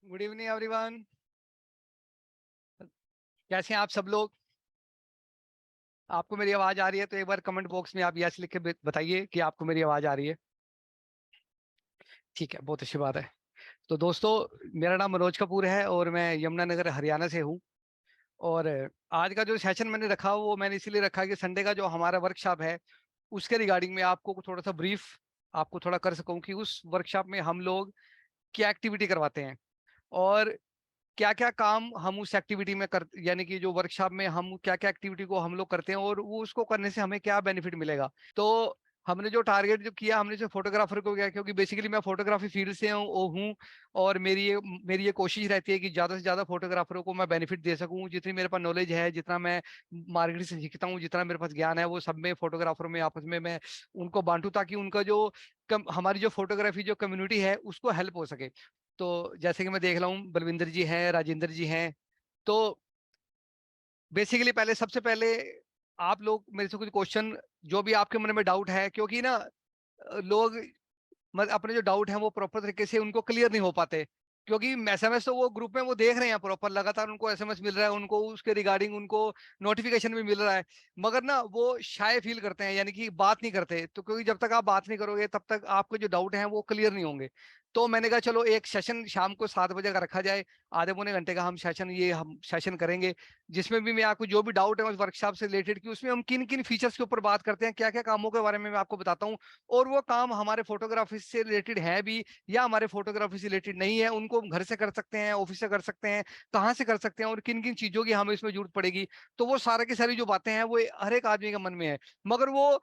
Good evening everyone. कैसे हैं आप सब लोग? आपको मेरी आवाज आ रही है तो एक बार कमेंट बॉक्स में आप यस लिख के बताइए कि आपको मेरी आवाज आ रही है। ठीक है, बहुत अच्छी बात है। तो दोस्तों, मेरा नाम मनोज कपूर है और मैं यमुनानगर हरियाणा से हूँ। और आज का जो सेशन मैंने रखा वो मैंने इसीलिए रखा कि संडे का जो हमारा वर्कशॉप है उसके रिगार्डिंग में आपको थोड़ा सा ब्रीफ आपको थोड़ा कर सकूं कि उस वर्कशॉप में हम लोग क्या एक्टिविटी करवाते हैं और क्या क्या काम हम उस एक्टिविटी में कर, यानी कि जो वर्कशॉप में हम क्या क्या एक्टिविटी को हम लोग करते हैं और वो उसको करने से हमें क्या बेनिफिट मिलेगा। तो हमने जो टारगेट जो किया हमने जो फोटोग्राफर को किया, क्योंकि बेसिकली मैं फोटोग्राफी फील्ड से हूँ। और मेरी ये कोशिश रहती है कि ज्यादा से ज्यादा फोटोग्राफरों को मैं बेनिफिट दे सकूं। जितनी मेरे पास नॉलेज है, जितना मैं मार्केट से सीखता हूँ, जितना मेरे पास ज्ञान है, वो सब में फोटोग्राफरों में आपस में मैं उनको बांटूं ताकि उनका जो हमारी जो फोटोग्राफी जो कम्युनिटी है उसको हेल्प हो सके। तो जैसे कि मैं देख रहा हूँ बलविंदर जी हैं, राजेंद्र जी हैं। तो बेसिकली पहले सबसे पहले आप लोग मेरे से कुछ क्वेश्चन जो भी आपके मन में डाउट है, क्योंकि ना लोग अपने जो डाउट है वो प्रॉपर तरीके से उनको क्लियर नहीं हो पाते। क्योंकि एसएमएस तो वो ग्रुप में वो देख रहे हैं प्रॉपर, लगातार उनको एसएमएस मिल रहा है, उनको उसके रिगार्डिंग उनको नोटिफिकेशन भी मिल रहा है। मगर ना वो शाय फील करते हैं, यानी कि बात नहीं करते। तो क्योंकि जब तक आप बात नहीं करोगे तब तक आपके जो डाउट हैं वो क्लियर नहीं होंगे। तो मैंने कहा चलो एक सेशन शाम को 7 बजे का रखा जाए। आधे पौने घंटे का हम सेशन करेंगे, जिसमें भी मैं आपको जो भी डाउट है उस वर्कशॉप से रिलेटेड कि उसमें हम किन किन फीचर्स के ऊपर बात करते हैं, क्या क्या कामों के बारे में मैं आपको बताता हूँ। और वो काम हमारे फोटोग्राफी से रिलेटेड है भी या हमारे फोटोग्राफी से रिलेटेड नहीं है, उनको हम घर से कर सकते हैं, ऑफिस से कर सकते हैं, कहाँ से कर सकते हैं और किन किन चीजों की हमें इसमें जरूरत पड़ेगी। तो वो सारा की सारी जो बातें हैं वो हर एक आदमी के मन में है, मगर वो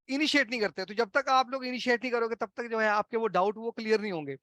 इनिशिएट नहीं करते। तो जब तक आप लोग इनिशिएट नहीं करोगे तब तक जो है आपके वो डाउट वो क्लियर नहीं होंगे।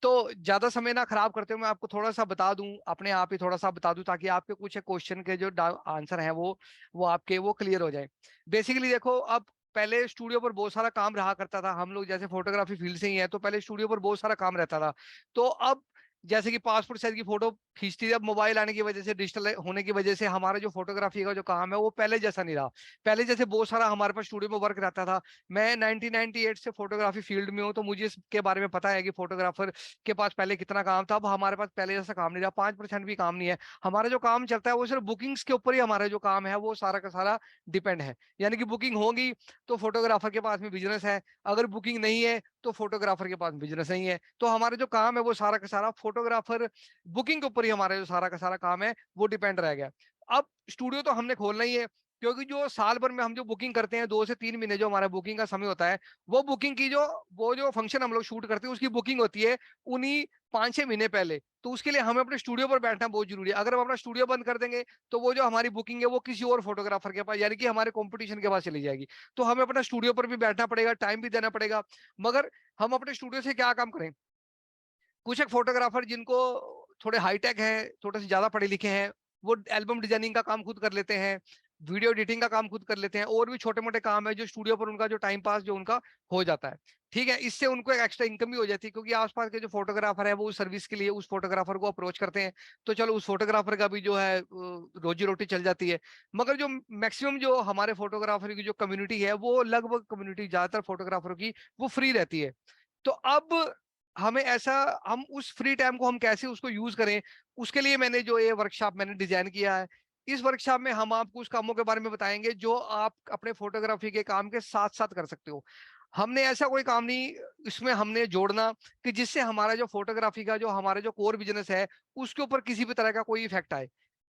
तो ज्यादा समय ना खराब करते हुए मैं आपको थोड़ा सा बता दूं, अपने आप ही थोड़ा सा बता दूं ताकि आपके कुछ क्वेश्चन के जो आंसर हैं वो आपके वो क्लियर हो जाए। बेसिकली देखो, अब पहले स्टूडियो पर बहुत सारा काम रहा करता था। हम लोग जैसे फोटोग्राफी फील्ड से ही है तो पहले स्टूडियो पर बहुत सारा काम रहता था। तो अब जैसे कि पासपोर्ट साइज की फोटो खींचती थी, अब मोबाइल आने की वजह से, डिजिटल होने की वजह से हमारा जो फोटोग्राफी का जो काम है वो पहले जैसा नहीं रहा। पहले जैसे बहुत सारा हमारे पास स्टूडियो में वर्क रहता था। मैं 1998 से फोटोग्राफी फील्ड में हूँ तो मुझे इसके बारे में पता है कि फोटोग्राफर के पास पहले कितना काम था। अब हमारे पास पहले जैसा काम नहीं रहा, 5% भी काम नहीं है। हमारा जो काम चलता है वो सिर्फ बुकिंग्स के ऊपर ही हमारा जो काम है वो सारा का सारा डिपेंड है। यानी कि बुकिंग होगी तो फोटोग्राफर के पास में बिजनेस है, अगर बुकिंग नहीं है तो फोटोग्राफर के पास बिजनेस नहीं है। तो हमारा जो काम है वो सारा का सारा फोटोग्राफर बुकिंग के ऊपर ही हमारा जो सारा का सारा काम है वो डिपेंड रह गया। अब स्टूडियो तो हमने खोलना ही है, क्योंकि जो साल भर में हम जो बुकिंग करते हैं 2 से 3 महीने जो हमारा बुकिंग का समय होता है, वो बुकिंग की जो वो जो फंक्शन हम लोग शूट करते हैं उसकी बुकिंग होती है उन्हीं 5-6 महीने पहले। तो उसके लिए हमें अपने स्टूडियो पर बैठना बहुत जरूरी है। अगर हम अपना स्टूडियो बंद कर देंगे तो वो जो हमारी बुकिंग है वो किसी और फोटोग्राफर के पास, यानी कि हमारे कंपटीशन के पास चली जाएगी। तो हमें अपना स्टूडियो पर भी बैठना पड़ेगा, टाइम भी देना पड़ेगा। मगर हम अपने स्टूडियो से क्या काम करें? कुछ एक फोटोग्राफर जिनको थोड़े हाईटेक हैं, थोड़े से ज्यादा पढ़े लिखे हैं, वो एल्बम डिजाइनिंग का काम खुद कर लेते हैं, वीडियो एडिटिंग का काम खुद कर लेते हैं, और भी छोटे मोटे काम है जो स्टूडियो पर उनका जो टाइम पास जो उनका हो जाता है। ठीक है, इससे उनको एक एक्स्ट्रा इनकम भी हो जाती है, क्योंकि आसपास के जो फोटोग्राफर है वो उस सर्विस के लिए उस फोटोग्राफर को अप्रोच करते हैं। तो चलो उस फोटोग्राफर का भी जो है रोजी रोटी चल जाती है। मगर जो मैक्सिमम जो हमारे फोटोग्राफर की जो कम्युनिटी है, वो लगभग कम्युनिटी ज्यादातर फोटोग्राफरों की वो फ्री रहती है। तो अब हमें ऐसा, हम उस फ्री टाइम को हम कैसे उसको यूज करें, उसके लिए मैंने जो ये वर्कशॉप मैंने डिजाइन किया है। इस वर्कशॉप में हम आपको उस कामों के बारे में बताएंगे जो आप अपने फोटोग्राफी के काम के साथ साथ कर सकते हो। हमने ऐसा कोई काम नहीं इसमें हमने जोड़ना कि जिससे हमारा जो फोटोग्राफी का जो हमारा जो कोर बिजनेस है उसके ऊपर किसी भी तरह का कोई इफेक्ट आए।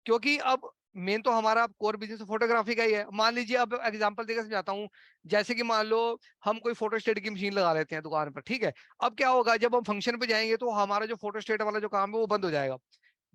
क्योंकि अब मेन तो हमारा कोर बिजनेस फोटोग्राफी का ही है। मान लीजिए, अब एग्जांपल देकर समझाता हूँ। जैसे कि मान लो हम कोई फोटो स्टेट की मशीन लगा लेते हैं दुकान पर, ठीक है। अब क्या होगा, जब हम फंक्शन पे जाएंगे तो हमारा जो फोटो स्टेट वाला जो काम है वो बंद हो जाएगा।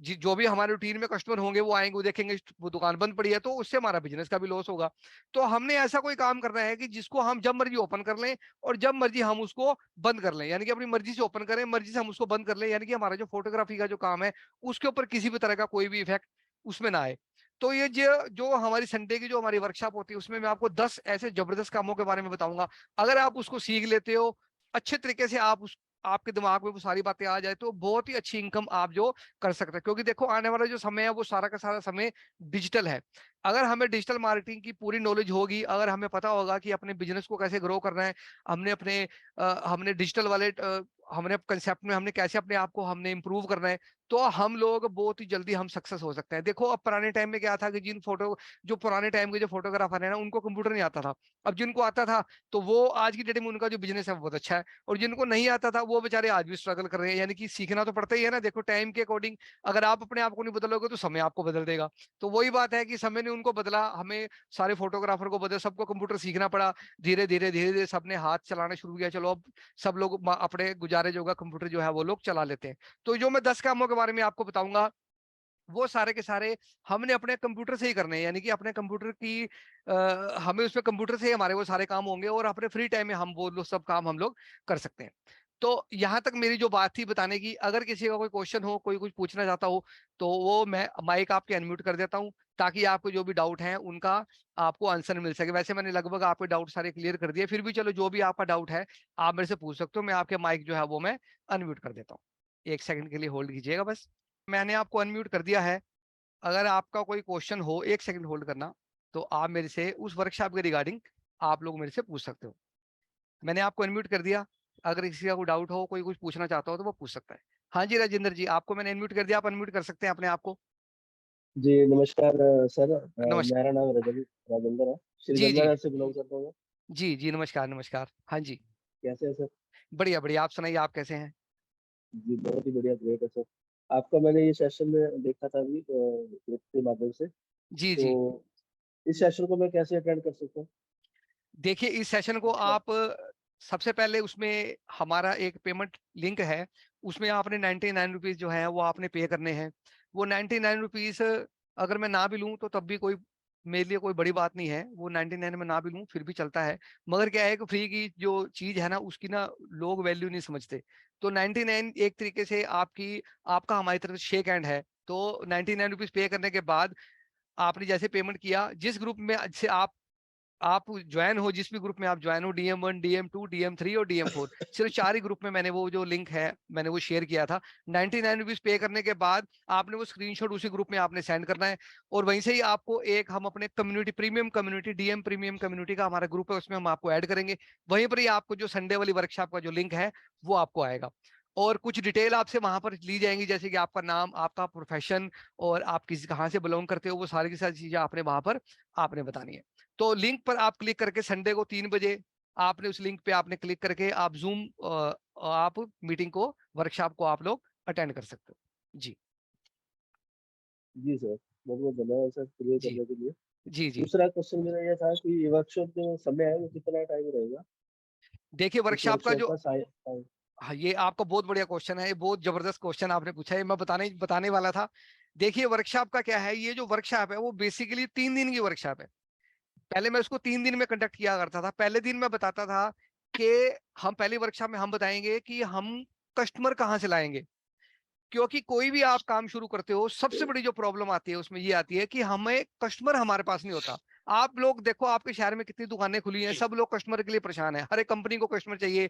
जो भी हमारे रूटीन में कस्टमर होंगे वो आएंगे, वो देखेंगे वो दुकान बंद पड़ी है, तो उससे हमारा बिजनेस का भी लॉस होगा। तो हमने ऐसा कोई काम करना है कि जिसको हम जब मर्जी ओपन कर लें और जब मर्जी हम उसको बंद कर लें, यानी कि अपनी मर्जी से ओपन करें, मर्जी से हम उसको बंद कर लें, यानी कि हमारा जो फोटोग्राफी का जो काम है उसके ऊपर किसी भी तरह का कोई भी इफेक्ट उसमें ना आए। तो ये जो हमारी संडे की जो हमारी वर्कशॉप होती है उसमें मैं आपको 10 ऐसे जबरदस्त कामों के बारे में बताऊंगा। अगर आप उसको सीख लेते हो अच्छे तरीके से, आप उस आपके दिमाग में वो सारी बातें आ जाए तो बहुत ही अच्छी इनकम आप जो कर सकते हैं। क्योंकि देखो, आने वाला जो समय है वो सारा का सारा समय डिजिटल है। अगर हमें डिजिटल मार्केटिंग की पूरी नॉलेज होगी, अगर हमें पता होगा कि अपने बिजनेस को कैसे ग्रो करना है, हमने डिजिटल वाले हमने कंसेप्ट में हमने कैसे अपने आप को हमने इंप्रूव करना है, तो हम लोग बहुत ही जल्दी हम सक्सेस हो सकते हैं। देखो अब पुराने टाइम में क्या था कि जो पुराने टाइम के जो फोटोग्राफर है ना, उनको कंप्यूटर नहीं आता था। अब जिनको आता था तो वो आज की डेट में उनका जो बिजनेस है वो बहुत अच्छा है, और जिनको नहीं आता था वो बेचारे आज भी स्ट्रगल कर रहे हैं। यानी कि सीखना तो पड़ता ही है ना। देखो टाइम के अकॉर्डिंग अगर आप अपने आप को नहीं बदलोगे तो समय आपको बदल देगा। तो वही बात है कि समय ने उनको बदला, हमें सारे फोटोग्राफर को बदला, सबको कंप्यूटर सीखना पड़ा। धीरे धीरे सबने हाथ चलाना शुरू किया। चलो अब सब लोग अपने गुजारे जो कंप्यूटर जो है वो लोग चला लेते हैं। तो जो मैं 10 कामों के बारे में आपको बताऊंगा वो सारे के सारे हमने अपने कंप्यूटर से ही करने हैं। यानी कि अपने कंप्यूटर की हमें उसमें कंप्यूटर से ही हमारे वो सारे काम होंगे, और अपने फ्री टाइम में हम वो लोग सब काम हम लोग कर सकते हैं। तो यहाँ तक मेरी जो बात थी बताने की, अगर किसी का कोई क्वेश्चन हो, कोई कुछ पूछना चाहता हो, तो वो मैं माइक आपके अनम्यूट कर देता हूँ, ताकि आपको जो भी डाउट है उनका आपको आंसर मिल सके। वैसे मैंने लगभग आपके डाउट सारे क्लियर कर दिए, फिर भी चलो जो भी आपका डाउट है आप मेरे से पूछ सकते हो। मैं आपके माइक जो है वो मैं अनम्यूट कर देता हूँ। एक सेकंड के लिए होल्ड कीजिएगा बस। मैंने आपको अनम्यूट कर दिया है। अगर आपका कोई क्वेश्चन हो, एक सेकंड होल्ड करना, तो आप मेरे से उस वर्कशॉप के रिगार्डिंग आप लोग मेरे से पूछ सकते हो। मैंने आपको अनम्यूट कर दिया। अगर किसी का कोई डाउट हो, कोई कुछ पूछना चाहता हो तो वो पूछ सकता है। हाँ जी राजेंद्र जी, आपको मैंने अनम्यूट कर दिया, आप अनम्यूट कर सकते हैं अपने आप को। जी नमस्कार सर। नमस्कार। मेरा नाम राजेंद्र है। श्री जी जी। गंगानगर से बिलोंग करता हूँ मैं। जी जी, नमस्कार नमस्कार। हाँ जी। कैसे हैं सर? बढ़िया बढ़िया, आप सुनाइए, आप कैसे हैं? जी बहुत ही बढ़िया, ग्रेट है सर। आपका मैंने ये सेशन में देखा था अभी ग्रुप के माध्यम से। जी तो जी। इस सेशन को मैं कैसे अटेंड कर सकता हूँ? देखिए इस सेशन को मतलब आप सबसे पहले उसमें हमारा एक पेमेंट लिंक है, उसमें आपने 99 रुपीज जो है वो आपने पे करने हैं। वो 99 रुपीज अगर मैं ना भी लूँ तो तब भी कोई मेरे लिए कोई बड़ी बात नहीं है। वो 99 में ना भी लूँ फिर भी चलता है। मगर क्या है कि फ्री की जो चीज है ना उसकी ना लोग वैल्यू नहीं समझते। तो 99 एक तरीके से आपका हमारी तरफ से शेक हैंड है। तो 99 रुपीज पे करने के बाद आपने जैसे पेमेंट किया, जिस ग्रुप में से आप ज्वाइन हो, जिस भी ग्रुप में आप ज्वाइन हो, DM1 DM2 DM3 और DM4, सिर्फ 4 ही ग्रुप में मैंने वो जो लिंक है मैंने वो शेयर किया था। 99 रुपीज पे करने के बाद आपने वो स्क्रीनशॉट उसी ग्रुप में आपने सेंड करना है। और वहीं से ही आपको एक हम अपने community premium community DM premium community का हमारा ग्रुप है, उसमें हम आपको ऐड करेंगे। वहीं पर ही आपको जो संडे वाली वर्कशॉप का जो लिंक है वो आपको आएगा। और कुछ डिटेल आपसे वहां पर ली जाएंगी, जैसे कि आपका नाम, आपका प्रोफेशन, और आप किस कहाँ से बिलोंग करते हो, वो सारी की सारी चीजें आपने वहां पर आपने बतानी है। तो लिंक पर आप क्लिक करके संडे को 3 बजे आपने उस लिंक पे आपने क्लिक करके आप जूम आप मीटिंग को, वर्कशॉप को आप लोग अटेंड कर सकते हो। जी जी सर, बहुत बहुत धन्यवाद सर क्लियर जी। करने के लिए। जी जी। दूसरा क्वेश्चन मेरा ये था कि ये वर्कशॉप जो समय है वो कितना टाइम रहेगा? देखिए इस वर्कशॉप का वर्कशॉप जो, का टाइम। हाँ ये आपका बहुत बढ़िया क्वेश्चन है, ये बहुत जबरदस्त क्वेश्चन आपने पूछा है, मैं बताने वाला था। देखिए वर्कशॉप का क्या है, ये जो वर्कशॉप है वो बेसिकली 3 दिन की वर्कशॉप है। पहले मैं उसको 3 दिन में कंडक्ट किया करता था। पहले दिन मैं बताता था कि हम पहली वर्कशॉप में हम बताएंगे कि हम कस्टमर कहाँ से लाएंगे। क्योंकि कोई भी आप काम शुरू करते हो, सबसे बड़ी जो प्रॉब्लम आती है उसमें ये आती है कि हमें कस्टमर हमारे पास नहीं होता। आप लोग देखो आपके शहर में कितनी दुकानें खुली हैं, सब लोग कस्टमर के लिए परेशान है। हर एक कंपनी को कस्टमर चाहिए,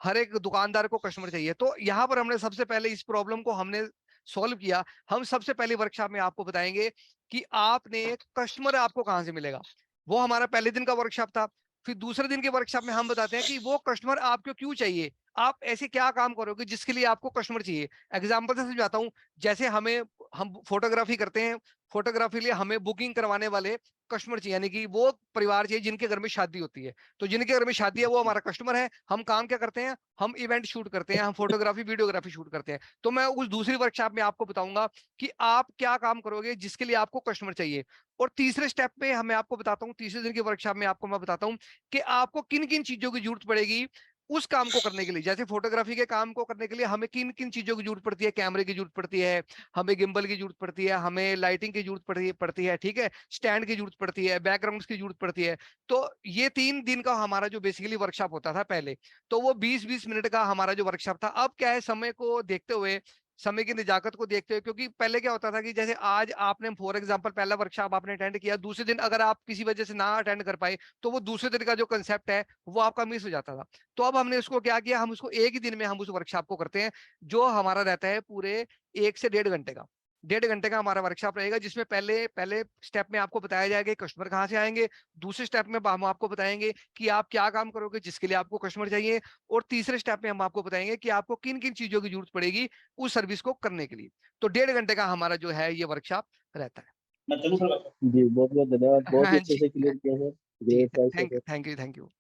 हर एक दुकानदार को कस्टमर चाहिए। तो यहाँ पर हमने सबसे पहले इस प्रॉब्लम को हमने सॉल्व किया। हम सबसे पहले वर्कशॉप में आपको बताएंगे कि आपने कस्टमर आपको कहाँ से मिलेगा। वो हमारा पहले दिन का वर्कशॉप था। फिर दूसरे दिन के वर्कशॉप में हम बताते हैं कि वो कस्टमर आपको क्यों चाहिए, आप ऐसे क्या काम करोगे जिसके लिए आपको कस्टमर चाहिए। एग्जाम्पल से समझाता हूँ। जैसे हम फोटोग्राफी करते हैं, फोटोग्राफी लिए हमें बुकिंग करवाने वाले कस्टमर चाहिए, यानी कि वो परिवार चाहिए जिनके घर में शादी होती है। तो जिनके घर में शादी है वो हमारा कस्टमर है। हम काम क्या करते हैं, हम इवेंट शूट करते हैं, हम फोटोग्राफी वीडियोग्राफी शूट करते हैं। तो मैं उस दूसरी वर्कशॉप में आपको बताऊंगा कि आप क्या काम करोगे जिसके लिए आपको कस्टमर चाहिए। और तीसरे स्टेप पे हमें आपको बताता हूँ, तीसरे दिन की वर्कशॉप में आपको मैं बताता हूँ कि आपको किन किन चीजों की जरूरत पड़ेगी उस काम को करने के लिए। जैसे फोटोग्राफी के काम को करने के लिए हमें किन किन चीजों की जरूरत पड़ती है, कैमरे की जरूरत पड़ती है, हमें गिम्बल की जरूरत पड़ती है, हमें लाइटिंग की जरूरत पड़ती है, ठीक है, स्टैंड की जरूरत पड़ती है, बैकग्राउंड की जरूरत पड़ती है। तो ये 3 दिन का हमारा जो बेसिकली वर्कशॉप होता था पहले, तो वो 20-20 मिनट का हमारा जो वर्कशॉप था। अब क्या है, समय को देखते हुए, समय की नजाकत को देखते हुए, क्योंकि पहले क्या होता था कि जैसे आज आपने फॉर एग्जांपल पहला वर्कशॉप आपने अटेंड किया, दूसरे दिन अगर आप किसी वजह से ना अटेंड कर पाए तो वो दूसरे दिन का जो कंसेप्ट है वो आपका मिस हो जाता था। तो अब हमने उसको क्या किया, हम उसको एक ही दिन में हम उस वर्कशॉप को करते हैं, जो हमारा रहता है पूरे 1 से 1.5 घंटे का। 1.5 घंटे का हमारा वर्कशॉप रहेगा, जिसमें पहले पहले स्टेप में आपको बताया जाएगा कस्टमर कहाँ से आएंगे, दूसरे स्टेप में हम आपको बताएंगे कि आप क्या काम करोगे जिसके लिए आपको कस्टमर चाहिए, और तीसरे स्टेप में हम आपको बताएंगे कि आपको किन किन चीजों की जरूरत पड़ेगी उस सर्विस को करने के लिए। तो 1.5 घंटे का हमारा जो है ये वर्कशॉप रहता है। जी। जी, बहुत-बहुत धन्यवाद। बहुत ही हाँ अच्छे जी। से क्लियर किया है। जी, great right thank sir. Thank you, thank you.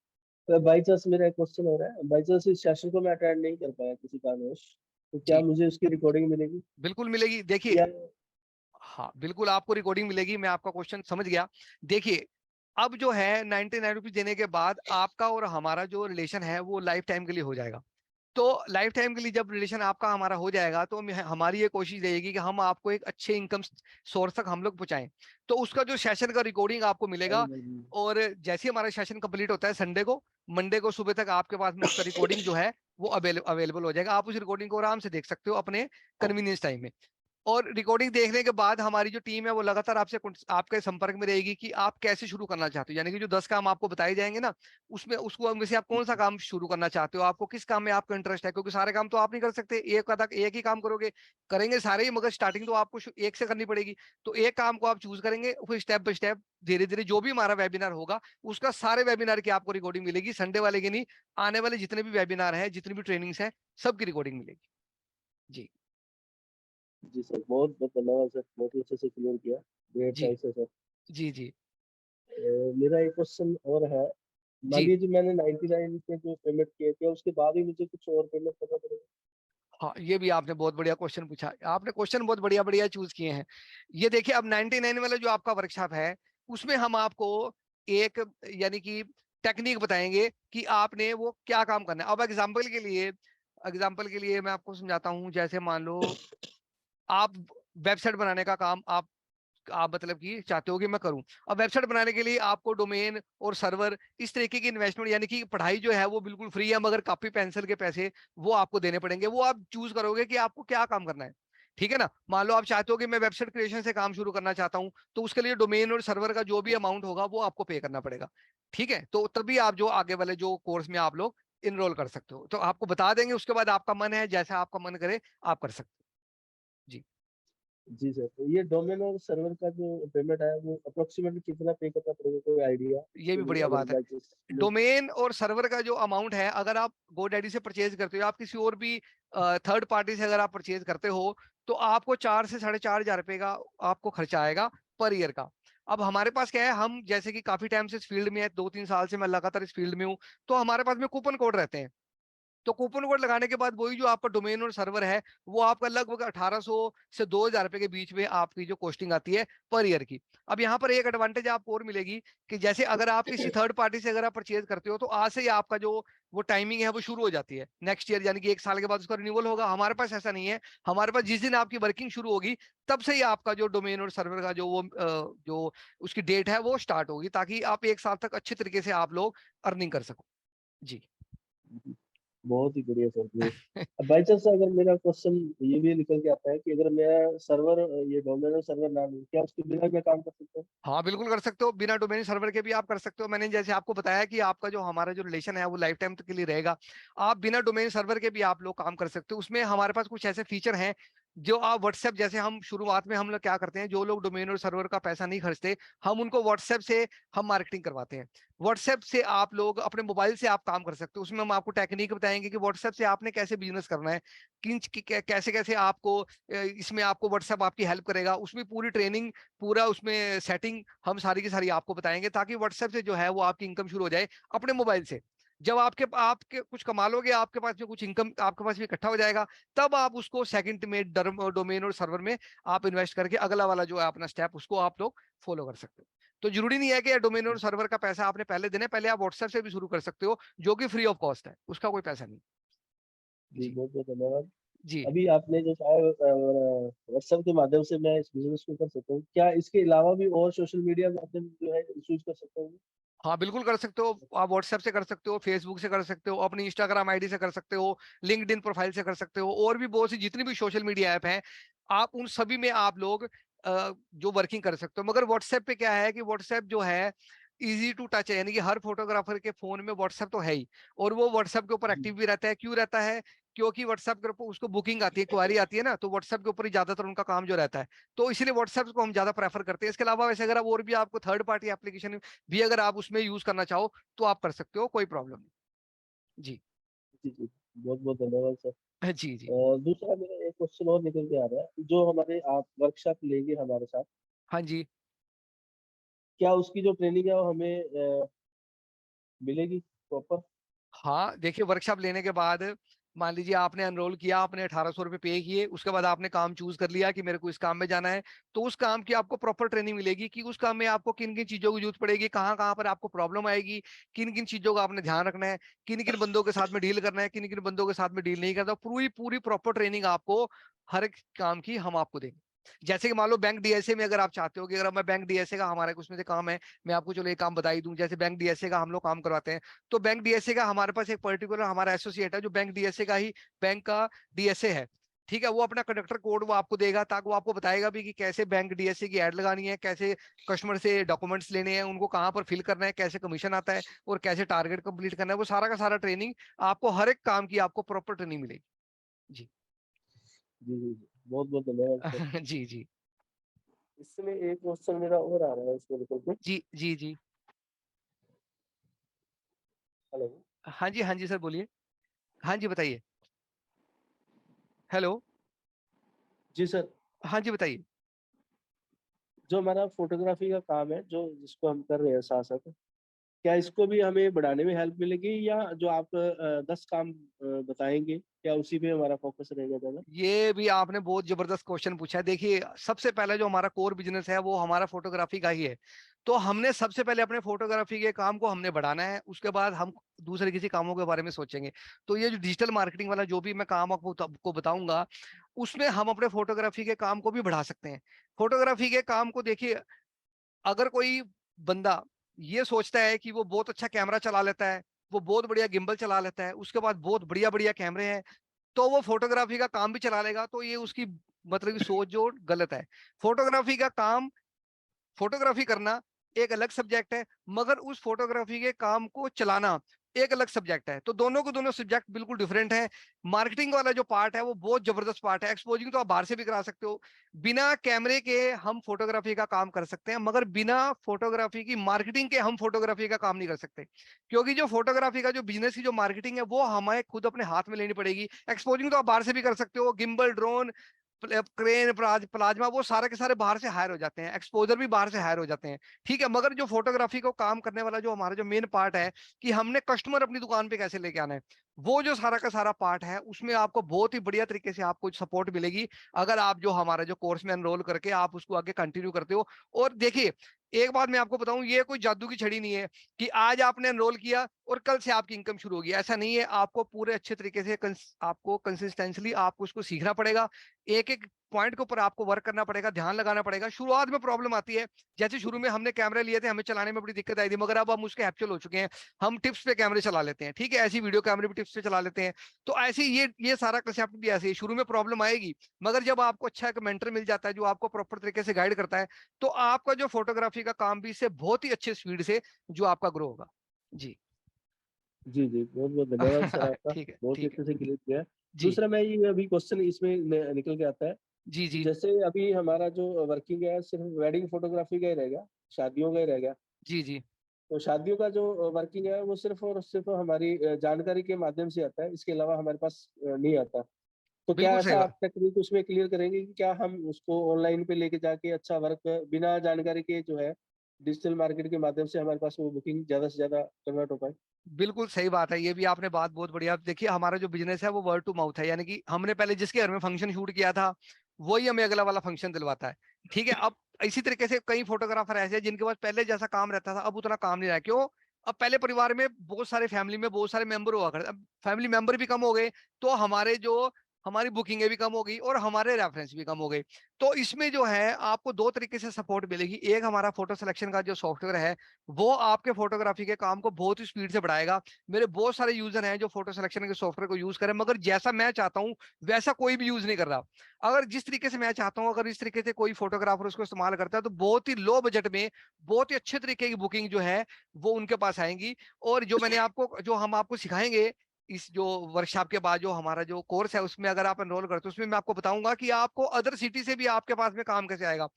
तो बाई चांस मेरा एक क्वेश्चन हो रहा है, बाई चांस इस सेशन को मैं अटेंड नहीं कर पाया किसी कारणवश, तो क्या जी, मुझे उसकी रिकॉर्डिंग मिलेगी? बिल्कुल मिलेगी। देखिए, या हाँ, बिल्कुल आपको रिकॉर्डिंग मिलेगी। मैं आपका क्वेश्चन समझ गया। देखिए, अब जो है 99 रुपीज देने के बाद आपका और हमारा जो रिलेशन है वो लाइफ टाइम के लिए हो जाएगा। तो लाइफ टाइम के लिए जब रिलेशन आपका हमारा हो जाएगा, तो हमारी ये कोशिश रहेगी कि हम आपको एक अच्छे इनकम सोर्स तक हम लोग पहुंचाएं। तो उसका जो सेशन का रिकॉर्डिंग आपको मिलेगा, और जैसे ही हमारा सेशन कंप्लीट होता है संडे को, मंडे को सुबह तक आपके पास में उसका रिकॉर्डिंग जो है वो अवेलेबल हो जाएगा। आप उस रिकॉर्डिंग को आराम से देख सकते हो अपने कन्वीनियंस टाइम में। और रिकॉर्डिंग देखने के बाद हमारी जो टीम है वो लगातार आपके संपर्क में रहेगी कि आप कैसे शुरू करना चाहते हो। यानी कि जो 10 काम आपको बताए जाएंगे ना, उसमें उसको में से आप कौन सा काम शुरू करना चाहते हो, आपको किस काम में आपका इंटरेस्ट है, क्योंकि सारे काम तो आप नहीं कर सकते, एक ही काम करोगे। करेंगे सारे ही, मगर स्टार्टिंग तो आपको एक से करनी पड़ेगी। तो एक काम को आप चूज करेंगे, फिर स्टेप बाय स्टेप धीरे धीरे जो भी हमारा वेबिनार होगा उसका सारे वेबिनार की आपको रिकॉर्डिंग मिलेगी, संडे वाले की नहीं, आने वाले जितने भी वेबिनार है, जितनी भी ट्रेनिंग्स है, सबकी रिकॉर्डिंग मिलेगी। जी। जी सर, बहुत-बहुत धन्यवाद सर, बहुत ही अच्छे से क्लियर किया। ग्रेट जी। Right sir. जी। जी। मेरा एक क्वेश्चन और है, मान जी। लीजिए मैंने 99 पे जो पेमेंट किए थे, उसके बाद ही मुझे कुछ और पेमेंट करना पड़ेगा? हाँ, ये भी आपने बहुत बढ़िया क्वेश्चन पूछा। आपने क्वेश्चन बहुत बढ़िया बढ़िया चूज किए हैं। ये देखिए, अब 99 वाला जो आपका वर्कशॉप है, उसमें हम आपको एक, यानी कि टेक्निक बताएंगे कि आपने वो क्या काम करना है। अब एग्जाम्पल के लिए मैं आपको समझाता हूँ। जैसे मान लो आप वेबसाइट बनाने का काम आप मतलब कि चाहते हो कि मैं करूं। अब वेबसाइट बनाने के लिए आपको डोमेन और सर्वर, इस तरीके की इन्वेस्टमेंट, यानी कि पढ़ाई जो है वो बिल्कुल फ्री है, मगर कॉपी पेंसिल के पैसे वो आपको देने पड़ेंगे। वो आप चूज करोगे कि आपको क्या काम करना है। ठीक है ना। मान लो आप चाहते हो कि मैं वेबसाइट क्रिएशन से काम शुरू करना चाहता हूं, तो उसके लिए डोमेन और सर्वर का जो भी अमाउंट होगा वो आपको पे करना पड़ेगा। ठीक है, तो तभी आप जो आगे वाले जो कोर्स में आप लोग इनरोल कर सकते हो। तो आपको बता देंगे, उसके बाद आपका मन है, जैसा आपका मन करे आप कर सकते हो। जी। जी सर, तो ये डोमेन और सर्वर का जो पेमेंट है, वो अप्रोक्सीमेटली कितना पे करना पड़ेगा, कोई आइडिया? ये भी बढ़िया अगर बात है। बाई चांस डोमेन और सर्वर का जो अमाउंट है, अगर आप गोडैडी से परचेज करते हो, आप किसी और भी थर्ड पार्टी से अगर आप परचेज करते हो, तो आपको 4 से 4,500 रुपए का आपको खर्चा आएगा पर ईयर का। अब हमारे पास क्या है, हम जैसे कि काफी टाइम से इस फील्ड में है, 2-3 साल से मैं लगातार इस फील्ड में हूँ, तो हमारे पास में कूपन कोड रहते हैं। तो कूपन कोड लगाने के बाद वही जो आपका डोमेन और सर्वर है, वो आपका लगभग 1800 से 2000 रुपए के बीच में आपकी जो कॉस्टिंग आती है पर ईयर की। अब यहाँ पर एक एडवांटेज आपको और मिलेगी कि जैसे अगर आप किसी थर्ड पार्टी से अगर आप परचेज करते हो, तो आज से ही आपका जो वो टाइमिंग है वो शुरू हो जाती है नेक्स्ट ईयर, यानी कि 1 साल के बाद उसका रिन्यूअल होगा। हमारे पास ऐसा नहीं है। हमारे पास जिस दिन आपकी वर्किंग शुरू होगी, तब से ही आपका जो डोमेन और सर्वर का जो वो जो उसकी डेट है वो स्टार्ट होगी, ताकि आप 1 साल तक अच्छे तरीके से आप लोग अर्निंग कर सको। जी। बहुत ही बढ़िया सर, ग्रेट। अब बाई चांस अगर मेरा क्वेश्चन ये भी निकल के आता है कि अगर मैं सर्वर, ये डोमेन और सर्वर ना लूं, क्या उसके बिना मैं काम कर सकता हूँ? हाँ, बिल्कुल कर सकते हो। बिना डोमेन सर्वर के भी आप कर सकते हो। मैंने जैसे आपको बताया कि आपका जो हमारा जो रिलेशन है वो लाइफ टाइम के लिए रहेगा। आप बिना डोमेन सर्वर के भी आप लोग काम कर सकते हो। उसमें हमारे पास कुछ ऐसे फीचर हैं जो आप व्हाट्सएप, जैसे हम शुरुआत में हम लोग क्या करते हैं, जो लोग डोमेन और सर्वर का पैसा नहीं खर्चते, हम उनको व्हाट्सएप से हम मार्केटिंग करवाते हैं। व्हाट्सएप से आप लोग अपने मोबाइल से आप काम कर सकते हो। उसमें हम आपको टेक्निक बताएंगे कि व्हाट्सएप से आपने कैसे बिजनेस करना है, कैसे कैसे आपको इसमें आपको व्हाट्सएप आपकी हेल्प करेगा। उसमें पूरी ट्रेनिंग, पूरा उसमें सेटिंग हम सारी की सारी आपको बताएंगे, ताकि व्हाट्सएप से जो है वो आपकी इनकम शुरू हो जाए अपने मोबाइल से। जब आपके कुछ कमा लोगे, आपके पास में कुछ इनकम आपके पास भी इकट्ठा हो जाएगा, तब आप उसको सेकंड में डोमेन और सर्वर में आप इन्वेस्ट करके अगला वाला जो है अपना स्टेप उसको आप लोग फॉलो कर सकते हो। तो जरूरी नहीं है कि डोमेन और सर्वर का पैसा आपने पहले देना है। पहले आप व्हाट्सएप से भी शुरू कर सकते हो, जो कि फ्री ऑफ कॉस्ट है, उसका कोई पैसा नहीं। जी, जी। बहुत-बहुत धन्यवाद। जी। अभी आपने जो कहा व्हाट्सएप के माध्यम से मैं इस बिज़नेस को कर सकता हूँ। क्या इसके अलावा भी और सोशल मीडिया माध्यम जो है यूज़ कर सकता हूँ? हाँ, बिल्कुल कर सकते हो। आप व्हाट्सएप से कर सकते हो, फेसबुक से कर सकते हो, अपनी इंस्टाग्राम आईडी से कर सकते हो, लिंक्डइन प्रोफाइल से कर सकते हो, और भी बहुत सी जितनी भी सोशल मीडिया ऐप हैं, आप उन सभी में आप लोग जो वर्किंग कर सकते हो। मगर व्हाट्सएप पे क्या है कि व्हाट्सएप जो है इजी टू टच है, यानी कि हर फोटोग्राफर के फोन में व्हाट्सएप तो है ही, और वो व्हाट्सएप के ऊपर जी, एक्टिव भी रहता है। क्यों रहता है? क्योंकि व्हाट्सएप के ऊपर उसको बुकिंग आती है, क्वारी आती है ना, तो व्हाट्सएप के ऊपर ही ज्यादातर उनका काम जो रहता है, तो इसलिए व्हाट्सएप को हम ज्यादा प्रेफर करते हैं। इसके अलावा वैसे अगर आप और भी आपको थर्ड पार्टी एप्लीकेशन भी अगर आप उसमें यूज करना चाहो तो आप कर सकते हो, कोई प्रॉब्लम नहीं। जी। जी, जी। बहुत-बहुत धन्यवाद सर। जी जी। दूसरा मेरा एक क्वेश्चन और निकल के आ रहा है, जो हमारे आप वर्कशॉप लेंगे हमारे साथ, हाँ जी। क्या उसकी जो ट्रेनिंग है वो हमें मिलेगी प्रॉपर? हाँ देखिए, वर्कशॉप लेने के बाद मान लीजिए आपने एनरोल किया, आपने 1800 रुपये पे किए, उसके बाद आपने काम चूज कर लिया कि मेरे को इस काम में जाना है, तो उस काम की आपको प्रॉपर ट्रेनिंग मिलेगी कि उस काम में आपको किन किन चीजों की जरूरत पड़ेगी, कहाँ कहाँ पर आपको प्रॉब्लम आएगी, किन किन चीजों का आपने ध्यान रखना है, किन किन बंदों के साथ में डील करना है, किन किन बंदों के साथ में डील नहीं करना। पूरी पूरी प्रॉपर ट्रेनिंग आपको हर एक काम की हम आपको देंगे। जैसे कि मान लो बैंक डीएसए में अगर आप चाहते हो कि अगर मैं बैंक डीएसए का हमारे उसमें से काम है, मैं आपको चलो एक काम बता ही दूं, जैसे बैंक डीएसए का हम लोग काम करवाते हैं, तो बैंक डीएसए का हमारे पास एक पर्टिकुलर हमारा एसोसिएट है जो बैंक डीएसए का ही बैंक का डीएसए है। ठीक है, वो अपना कंडक्टर कोड वो आपको देगा, ताकि वो आपको बताएगा भी कि कैसे बैंक डीएसए की एड लगानी है, कैसे कस्टमर से डॉक्यूमेंट्स लेने हैं, उनको कहाँ पर फिल करना है, कैसे कमीशन आता है और कैसे टारगेट कंप्लीट करना है, वो सारा का सारा ट्रेनिंग आपको हर एक काम की आपको प्रॉपर ट्रेनिंग मिलेगी। जी। जी, जी, जी। बहुत-बहुत धन्यवाद सर। जी जी। इसमें एक क्वेश्चन मेरा और आ रहा है इसको लेकर के। जी जी। जी। हेलो। हाँ जी सर बोलिए। हाँ जी बताइए। हेलो। जी सर, हाँ जी बताइए। जो हमारा फ़ोटोग्राफ़ी का काम है, जो जिसको हम कर रहे हैं साथ-साथ, क्या इसको भी हमें बढ़ाने में हेल्प मिलेगी, या जो आप 10 काम बताएँगे, क्या उसी पे हमारा फ़ोकस रहेगा ज़्यादा? ये भी आपने बहुत जबरदस्त क्वेश्चन पूछा है। देखिए, सबसे पहले जो हमारा कोर बिजनेस है वो हमारा फोटोग्राफी का ही है। तो हमने सबसे पहले अपने फोटोग्राफी के काम को हमने बढ़ाना है, उसके बाद हम दूसरे किसी कामों के बारे में सोचेंगे। तो ये जो डिजिटल मार्केटिंग वाला जो भी मैं काम आपको बताऊंगा, उसमें हम अपने फोटोग्राफी के काम को भी बढ़ा सकते हैं। फोटोग्राफी के काम को देखिए, अगर कोई बंदा ये सोचता है कि वो बहुत अच्छा कैमरा चला लेता है, वो बहुत बढ़िया गिम्बल चला लेता है, उसके बाद बहुत बढ़िया बढ़िया कैमरे हैं, तो वो फोटोग्राफी का काम भी चला लेगा, तो ये उसकी मतलब की सोच जो गलत है। फोटोग्राफी का काम, फोटोग्राफी करना एक अलग सब्जेक्ट है, मगर उस फोटोग्राफी के काम को चलाना एक अलग सब्जेक्ट है। तो दोनों को दोनों सब्जेक्ट बिल्कुल डिफरेंट है। मार्केटिंग वाला जो पार्ट है वो बहुत जबरदस्त पार्ट है। एक्सपोजिंग तो आप बाहर से भी करा सकते हो, बिना कैमरे के हम फोटोग्राफी का काम कर सकते हैं, मगर बिना फोटोग्राफी की मार्केटिंग के हम फोटोग्राफी का काम नहीं कर सकते। क्योंकि जो फोटोग्राफी का जो बिजनेस की जो मार्केटिंग है वो हमें खुद अपने हाथ में लेनी पड़ेगी। एक्सपोजिंग तो आप बाहर से भी कर सकते हो, गिम्बल, ड्रोन, क्रेन, प्लाज्मा, वो सारे के सारे बाहर से हायर हो जाते हैं, एक्सपोजर भी बाहर से हायर हो जाते हैं। ठीक है, मगर जो फोटोग्राफी को काम करने वाला जो हमारा जो मेन पार्ट है कि हमने कस्टमर अपनी दुकान पे कैसे लेके आना है, वो जो सारा का सारा पार्ट है, उसमें आपको बहुत ही बढ़िया तरीके से आपको सपोर्ट मिलेगी अगर आप जो हमारे जो कोर्स में एनरोल करके आप उसको आगे कंटिन्यू करते हो। और देखिए, एक बात मैं आपको बताऊं, ये कोई जादू की छड़ी नहीं है कि आज आपने एनरोल किया और कल से आपकी इनकम शुरू होगी, ऐसा नहीं है। आपको पूरे अच्छे तरीके से आपको कंसिस्टेंटली आपको उसको सीखना पड़ेगा, एक एक पॉइंट के ऊपर आपको वर्क करना पड़ेगा, ध्यान लगाना पड़ेगा। शुरुआत में प्रॉब्लम आती है, जैसे शुरू में हमने कैमरे लिए थे, हमें चलाने में बड़ी दिक्कत आई थी, मगर अब हम उसके हैप्चुअल हो चुके हैं, हम टिप्स पे कैमरे चला लेते हैं। ठीक है, ऐसी वीडियो कैमरे भी टिप्स पे चला लेते हैं। तो ऐसे ये सारा कंसेप्ट भी ऐसे ही, शुरू में प्रॉब्लम आएगी, मगर जब आपको अच्छा एक मेंटर मिल जाता है जो आपको प्रॉपर तरीके से गाइड करता है, तो आपका जो फोटोग्राफी का काम भी इससे बहुत ही अच्छे स्पीड से जो आपका ग्रो होगा। जी। जी, जी। बहुत-बहुत धन्यवाद सर आपका। ठीक है बहुत ही ठीक है। अच्छे से क्लियर किया है। जी दूसरा मैं ये अभी क्वेश्चन इसमें निकल के आता है, जी। कि जी जैसे अभी हमारा जो वर्किंग है सिर्फ़ वेडिंग फ़ोटोग्राफ़ी का ही रह गया, शादियों का ही रह गया। जी। जी तो शादियों का जो वर्किंग है वो सिर्फ़ और सिर्फ़ हमारी जानकारी के माध्यम से आता है, इसके अलावा हमारे पास नहीं आता। तो क्या बिल्कुल सही ऐसा आप बात। टेक्निक उसमें क्लियर करेंगे कि क्या हम उसको ऑनलाइन पे लेके जाके अच्छा वर्क बिना जानकारी के जो है, डिजिटल मार्केट के माध्यम से हमारे पास वो बुकिंग ज़्यादा से ज़्यादा कन्वर्ट हो पाए? बिल्कुल सही बात है, ये भी आपने बात बहुत बढ़िया। देखिए, हमारा जो बिजनेस है वो वर्ड टू माउथ है, यानी कि हमने पहले जिसके घर में फंक्शन शूट किया था वही हमें अगला वाला फंक्शन दिलवाता है। ठीक है, अब इसी तरीके से कई फोटोग्राफर ऐसे हैं जिनके पास पहले जैसा काम रहता था अब उतना काम नहीं रहा। क्यों? अब पहले परिवार में बहुत सारे, फैमिली में बहुत सारे मेंबर हुआ करते, अब फैमिली मेंबर भी कम हो गए, तो हमारे जो हमारी बुकिंगें भी कम हो गई और हमारे रेफरेंस भी कम हो गए। तो इसमें जो है आपको दो तरीके से सपोर्ट मिलेगी। एक, हमारा फोटो सिलेक्शन का जो सॉफ्टवेयर है वो आपके फोटोग्राफी के काम को बहुत ही स्पीड से बढ़ाएगा। मेरे बहुत सारे यूजर हैं जो फोटो सिलेक्शन के सॉफ्टवेयर को यूज करें, मगर जैसा मैं चाहता हूं वैसा कोई भी यूज नहीं कर रहा। अगर जिस तरीके से मैं चाहता हूं, अगर इस तरीके से कोई फोटोग्राफर उसको इस्तेमाल करता है, तो बहुत ही लो बजट में बहुत ही अच्छे तरीके की बुकिंग जो है वो उनके पास आएंगी। और जो मैंने आपको जो हम आपको सिखाएंगे इस जो वर्कशॉप के बाद जो हमारा जो कोर्स है उसमें अगर आप एनरोल करते हो, उसमें मैं आपको बताऊंगा कि आपको अदर सिटी से भी आपके पास में काम कैसे आएगा।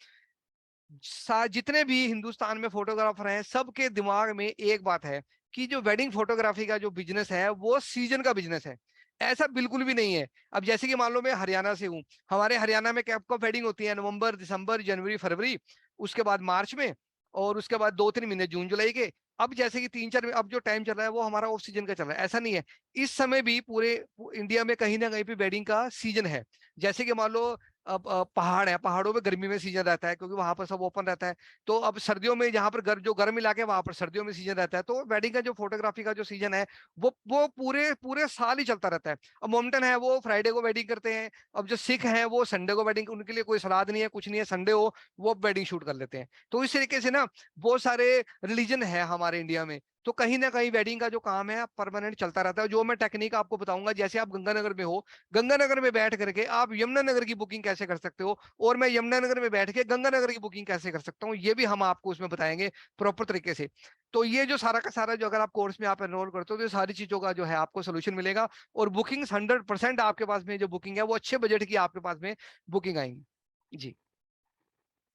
जितने भी हिंदुस्तान में फोटोग्राफर हैं, सबके दिमाग में एक बात है कि जो वेडिंग फोटोग्राफी का जो बिजनेस है वो सीजन का बिजनेस है। ऐसा बिल्कुल भी नहीं है। अब जैसे कि मान लो मैं हरियाणा से हूँ, हमारे हरियाणा में कब कब वेडिंग होती है? नवंबर, दिसंबर, जनवरी, फरवरी, उसके बाद मार्च में, और उसके बाद 2-3 महीने जून जुलाई के। अब जैसे कि 3-4, अब जो टाइम चल रहा है वो हमारा ऑफ सीजन का चल रहा है, ऐसा नहीं है। इस समय भी पूरे इंडिया में कहीं ना कहीं पे वेडिंग का सीजन है। जैसे कि मान लो अब पहाड़ है, पहाड़ों में गर्मी में सीजन रहता है क्योंकि वहां पर सब ओपन रहता है। तो अब सर्दियों में जहां पर जो गर्म इलाके, वहां पर सर्दियों में सीजन रहता है। तो वेडिंग का जो फोटोग्राफी का जो सीजन है वो पूरे पूरे साल ही चलता रहता है। अब मोमटन है वो फ्राइडे को वेडिंग करते हैं। अब जो सिख हैं वो संडे को वेडिंग, उनके लिए कोई सलाद नहीं है, कुछ नहीं है, संडे हो वो वेडिंग शूट कर लेते हैं। तो इस तरीके से ना बहुत सारे रिलीजन है हमारे इंडिया में। तो कहीं ना कहीं वेडिंग का जो काम है परमानेंट चलता रहता है। जो मैं टेक्निक आपको बताऊंगा, जैसे आप गंगानगर में हो, गंगानगर में बैठ करके आप यमुनानगर की बुकिंग कैसे कर सकते हो, और मैं यमुनानगर में बैठ के गंगानगर की बुकिंग कैसे कर सकता हूँ, ये भी हम आपको उसमें बताएंगे प्रॉपर तरीके से। तो ये जो सारा का सारा जो अगर आप कोर्स में आप एनरोल करते हो तो ये सारी चीजों का जो है आपको सोल्यूशन मिलेगा। और बुकिंग 100% आपके पास में जो बुकिंग है वो अच्छे बजट की आपके पास में बुकिंग आएंगी। जी।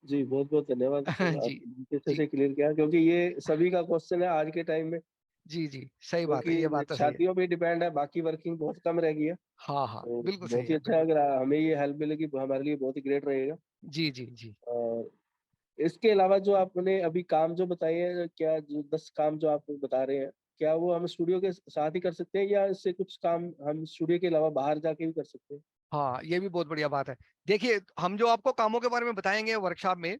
जी, बहुत बहुत धन्यवाद सर, जी। आपने अच्छे जी। से क्लियर किया, क्योंकि ये सभी का क्वेश्चन है आज के टाइम में। जी। जी सही बात है, ये क्योंकि बात तो सही है। शादियों पे डिपेंड है, बाकी वर्किंग बहुत कम रह गई है। हाँ हाँ तो बिल्कुल सही बहुत ही है, अच्छा है, बिल्कुल। अगर हमें ये हेल्प मिलेगी तो हमारे लिए बहुत ही ग्रेट रहेगा। जी जी जी। और इसके अलावा जो आपने अभी काम जो बताए हैं, क्या जो 10 काम जो आप बता रहे हैं, क्या वो हम स्टूडियो के साथ ही कर सकते हैं, या इससे कुछ काम हम स्टूडियो के अलावा बाहर जाके भी कर सकते हैं? हाँ ये भी बहुत बढ़िया बात है। देखिए हम जो आपको कामों के बारे में बताएंगे वर्कशॉप में,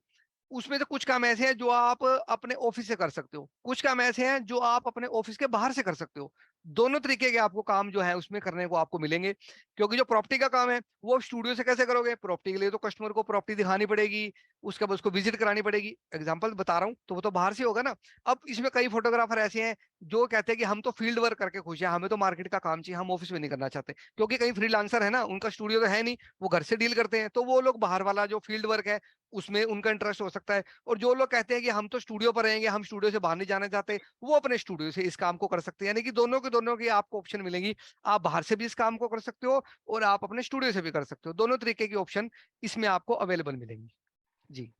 उसमें से कुछ काम ऐसे हैं जो आप अपने ऑफिस से कर सकते हो, कुछ काम ऐसे हैं जो आप अपने ऑफिस के बाहर से कर सकते हो। दोनों तरीके के आपको काम जो है उसमें करने को आपको मिलेंगे। क्योंकि जो प्रॉपर्टी का काम है वो आप स्टूडियो से कैसे करोगे? प्रॉपर्टी के लिए तो कस्टमर को प्रॉपर्टी दिखानी पड़ेगी, उसके बाद उसको विजिट करानी पड़ेगी। एग्जाम्पल बता रहा हूँ, तो वो तो बाहर से होगा ना। अब इसमें कई फोटोग्राफर ऐसे हैं जो कहते हैं कि हम तो फील्ड वर्क करके खुश हैं, हमें तो मार्केट का काम चाहिए, हम ऑफिस में नहीं करना चाहते। क्योंकि कई फ्रीलांसर है ना, उनका स्टूडियो तो है नहीं, वो घर से डील करते हैं, तो वो लोग बाहर वाला जो फील्ड वर्क है उसमें उनका इंटरेस्ट हो सकता है। और जो लोग कहते हैं कि हम तो स्टूडियो पर रहेंगे, हम स्टूडियो से बाहर नहीं जाना चाहते, वो अपने स्टूडियो से इस काम को कर सकते हैं। यानी कि दोनों के दोनों की आपको ऑप्शन मिलेंगी। आप बाहर से भी इस काम को कर सकते हो और आप अपने स्टूडियो से भी कर सकते हो। दोनों तरीके की ऑप्शन इसमें आपको अवेलेबल मिलेंगी। जी।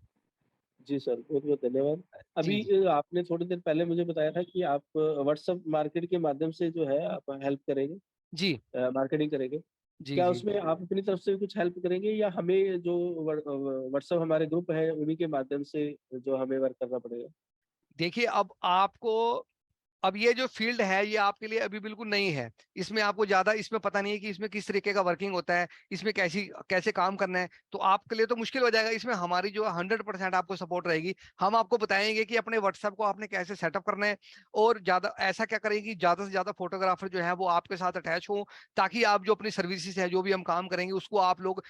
जी सर, बहुत बहुत धन्यवाद। जी। अभी जी। आपने थोड़ी देर पहले मुझे बताया था कि आप व्हाट्सएप मार्केट के माध्यम से जो है आप हेल्प करेंगे, जी। मार्केटिंग करेंगे। जी। क्या जी। उसमें आप अपनी तरफ से भी कुछ हेल्प करेंगे, या हमें जो व्हाट्सएप हमारे ग्रुप है उन्हीं के माध्यम से जो हमें वर्क करना पड़ेगा? देखिए अब आपको, अब ये जो फील्ड है ये आपके लिए अभी बिल्कुल नहीं है। इसमें आपको ज्यादा इसमें पता नहीं है कि इसमें किस तरीके का वर्किंग होता है, इसमें कैसी कैसे काम करना है। तो आपके लिए तो मुश्किल हो जाएगा। इसमें हमारी जो 100% आपको सपोर्ट रहेगी। हम आपको बताएंगे कि अपने व्हाट्सएप को आपने कैसे सेटअप करना है, और ज्यादा ऐसा क्या करेंगे कि ज्यादा से ज्यादा फोटोग्राफर जो है वो आपके साथ अटैच हो, ताकि आप जो अपनी सर्विसेज है, जो भी हम काम करेंगे उसको आप लोग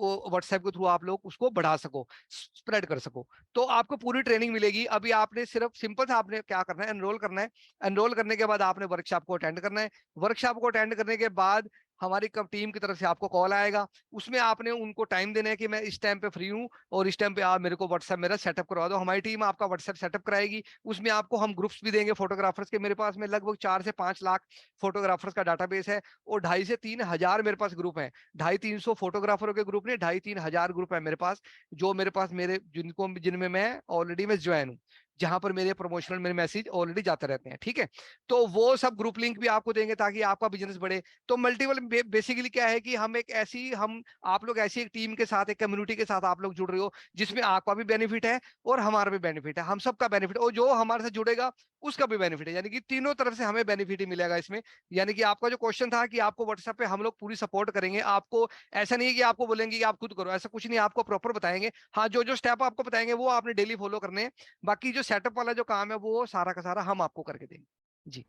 व्हाट्सएप के थ्रू आप लोग उसको बढ़ा सको, स्प्रेड कर सको। तो आपको पूरी ट्रेनिंग मिलेगी। अभी आपने सिर्फ सिंपल से आपने क्या करना है, एनरोल करना है। एनरोल करने के बाद आपने वर्कशॉप को अटेंड करना है। वर्कशॉप को अटेंड करने के बाद हमारी टीम की तरफ से आपको कॉल आएगा। उसमें आपने उनको टाइम देना है कि मैं इस टाइम पे फ्री हूँ और इस टाइम पे आप मेरे को व्हाट्सएप मेरा सेटअप करवा दो। हमारी टीम आपका व्हाट्सएप सेटअप कराएगी। उसमें आपको हम ग्रुप्स भी देंगे फोटोग्राफर्स के। मेरे पास में लगभग 4 से 5 लाख फोटोग्राफर्स का डाटाबेस है, और 2.5 से 3 हजार मेरे पास ग्रुप है। 250-300 फोटोग्राफरों के ग्रुप नहीं, 2.5-3 हजार ग्रुप है मेरे पास। जो मेरे पास मेरे जिनको जिनमें मैं ऑलरेडी मैं ज्वाइन हूँ, जहां पर मेरे प्रमोशनल मेरे मैसेज ऑलरेडी जाते रहते हैं। ठीक है, तो वो सब ग्रुप लिंक भी आपको देंगे ताकि आपका बिजनेस बढ़े। तो मल्टीपल बेसिकली क्या है कि हम एक ऐसी हम आप लोग ऐसी एक टीम के साथ, एक कम्युनिटी के साथ आप लोग जुड़ रहे हो, जिसमें आपका भी बेनिफिट है और हमारा भी बेनिफिट है, हम सबका बेनिफिट, और जो हमारे साथ जुड़ेगा उसका भी बेनिफिट है। यानी कि तीनों तरफ से हमें बेनिफिट ही मिलेगा इसमें। यानी कि आपका जो क्वेश्चन था कि आपको व्हाट्सएप पे हम लोग पूरी सपोर्ट करेंगे आपको, ऐसा नहीं है कि आपको बोलेंगे कि आप खुद करो, ऐसा कुछ नहीं, आपको प्रॉपर बताएंगे। हाँ जो जो स्टेप आपको बताएंगे वो आपने डेली फॉलो करने हैं। बाकी जो सेटअप वाला जो काम है वो सारा का सारा हम आपको करके देंगे। जी।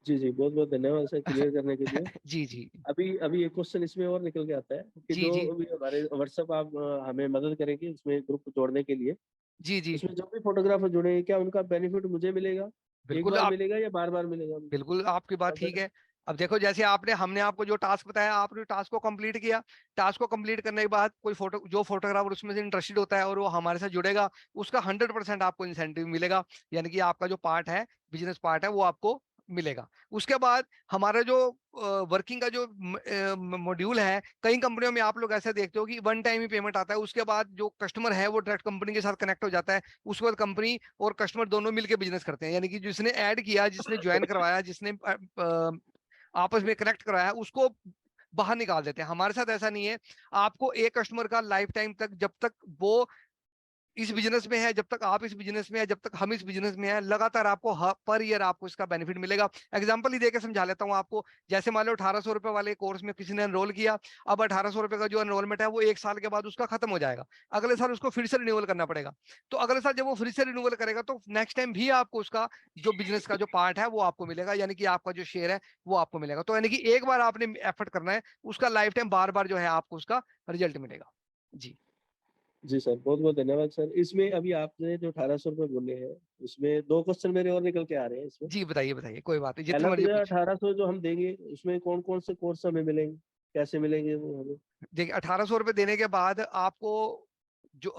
जी जी, बहुत बहुत धन्यवाद सर क्लियर करने के लिए। जी। जी। अभी अभी एक क्वेश्चन इसमें और निकल के आता है कि जी। जो जी। अभी हमारे व्हाट्सएप आप हमें मदद करेंगे इसमें ग्रुप जोड़ने के लिए, जी। जी। उसमें जो भी फोटोग्राफर जुड़े क्या उनका बेनिफिट मुझे मिलेगा? एक बिल्कुल बार आप, मिलेगा या बार बार मिलेगा? बिल्कुल आपकी बात ठीक अगर है। अब देखो जैसे आपने हमने आपको जो टास्क बताया, आपने टास्क को कंप्लीट किया। टास्क को कंप्लीट करने के बाद कोई फोटो जो फोटोग्राफर उसमें से इंटरेस्टेड होता है और वो हमारे साथ जुड़ेगा, उसका 100% आपको इंसेंटिव मिलेगा। यानी कि आपका जो पार्ट है, बिजनेस पार्ट है, वो आपको मिलेगा। उसके बाद हमारा जो वर्किंग का जो मॉड्यूल है, कई कंपनियों में आप लोग ऐसे देखते हो कि वन टाइम ही पेमेंट आता है, उसके बाद जो कस्टमर है वो डायरेक्ट कंपनी के साथ कनेक्ट हो जाता है, उसके बाद कंपनी और कस्टमर दोनों मिलकर बिजनेस करते हैं, यानी कि जिसने ऐड किया, जिसने ज्वाइन करवाया, जिसने आपस में कनेक्ट कराया, उसको बाहर निकाल देते हैं। हमारे साथ ऐसा नहीं है। आपको एक कस्टमर का लाइफ टाइम तक, जब तक वो इस बिजनेस में है, जब तक आप इस बिजनेस में है, जब तक हम इस बिजनेस में है, लगातार आपको पर ईयर आपको इसका बेनिफिट मिलेगा। एग्जांपल ही देके समझा लेता हूँ आपको। जैसे मान लो 1800 रुपए वाले कोर्स में किसी ने एनरोल किया, अब 1800 रुपए का जो एनरोलमेंट है वो 1 साल के बाद उसका खत्म हो जाएगा, अगले साल उसको फिर से रिन्यूअल करना पड़ेगा। तो अगले साल जब वो फिर से रिन्यूअल करेगा तो नेक्स्ट टाइम भी आपको उसका जो बिजनेस का जो पार्ट है वो आपको मिलेगा, यानी कि आपका जो शेयर है वो आपको मिलेगा। तो यानी कि एक बार आपने एफर्ट करना है, उसका लाइफ टाइम बार बार जो है आपको उसका रिजल्ट मिलेगा। जी जी सर, बहुत बहुत धन्यवाद सर। इसमें अभी आपने जो 1800 रुपये बोले हैं, उसमें दो क्वेश्चन मेरे और निकल के आ रहे हैं इसमें। जी, बताइए बताइए, कोई बात नहीं, जितने पहला तो मर्जी ये पूछ। 1800 जो हम देंगे, उसमें कौन कौन से कोर्स हमें मिलेंगे, कैसे मिलेंगे वो हमें? देखिए, 1800 रुपये देने के बाद आपको जो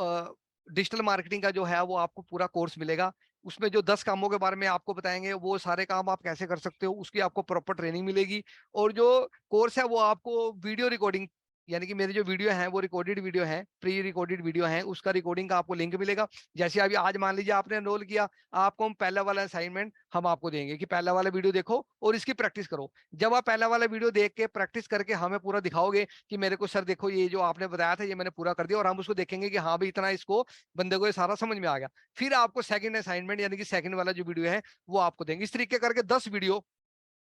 डिजिटल मार्केटिंग का जो है वो आपको पूरा कोर्स मिलेगा। उसमें जो 10 कामों के बारे में आपको बताएंगे, वो सारे काम आप कैसे कर सकते हो, उसकी आपको प्रॉपर ट्रेनिंग मिलेगी। और जो कोर्स है वो आपको वीडियो रिकॉर्डिंग, यानी कि मेरी जो वीडियो है वो रिकॉर्डेड वीडियो है, प्री रिकॉर्डेड वीडियो है, उसका रिकॉर्डिंग का आपको लिंक मिलेगा। जैसे अभी आज मान लीजिए आपने एनरोल किया, आपको हम पहला वाला असाइनमेंट हम आपको देंगे कि पहला वाला वीडियो देखो और इसकी प्रैक्टिस करो। जब आप पहला वाला वीडियो देख के प्रैक्टिस करके हमें पूरा दिखाओगे कि मेरे को सर देखो ये जो आपने बताया था ये मैंने पूरा कर दिया, और हम उसको देखेंगे कि हाँ भाई इतना इसको बंदे को ये सारा समझ में आ गया, फिर आपको सेकंड असाइनमेंट यानी कि सेकंड वाला जो वीडियो है वो आपको देंगे। इस तरीके करके 10 वीडियो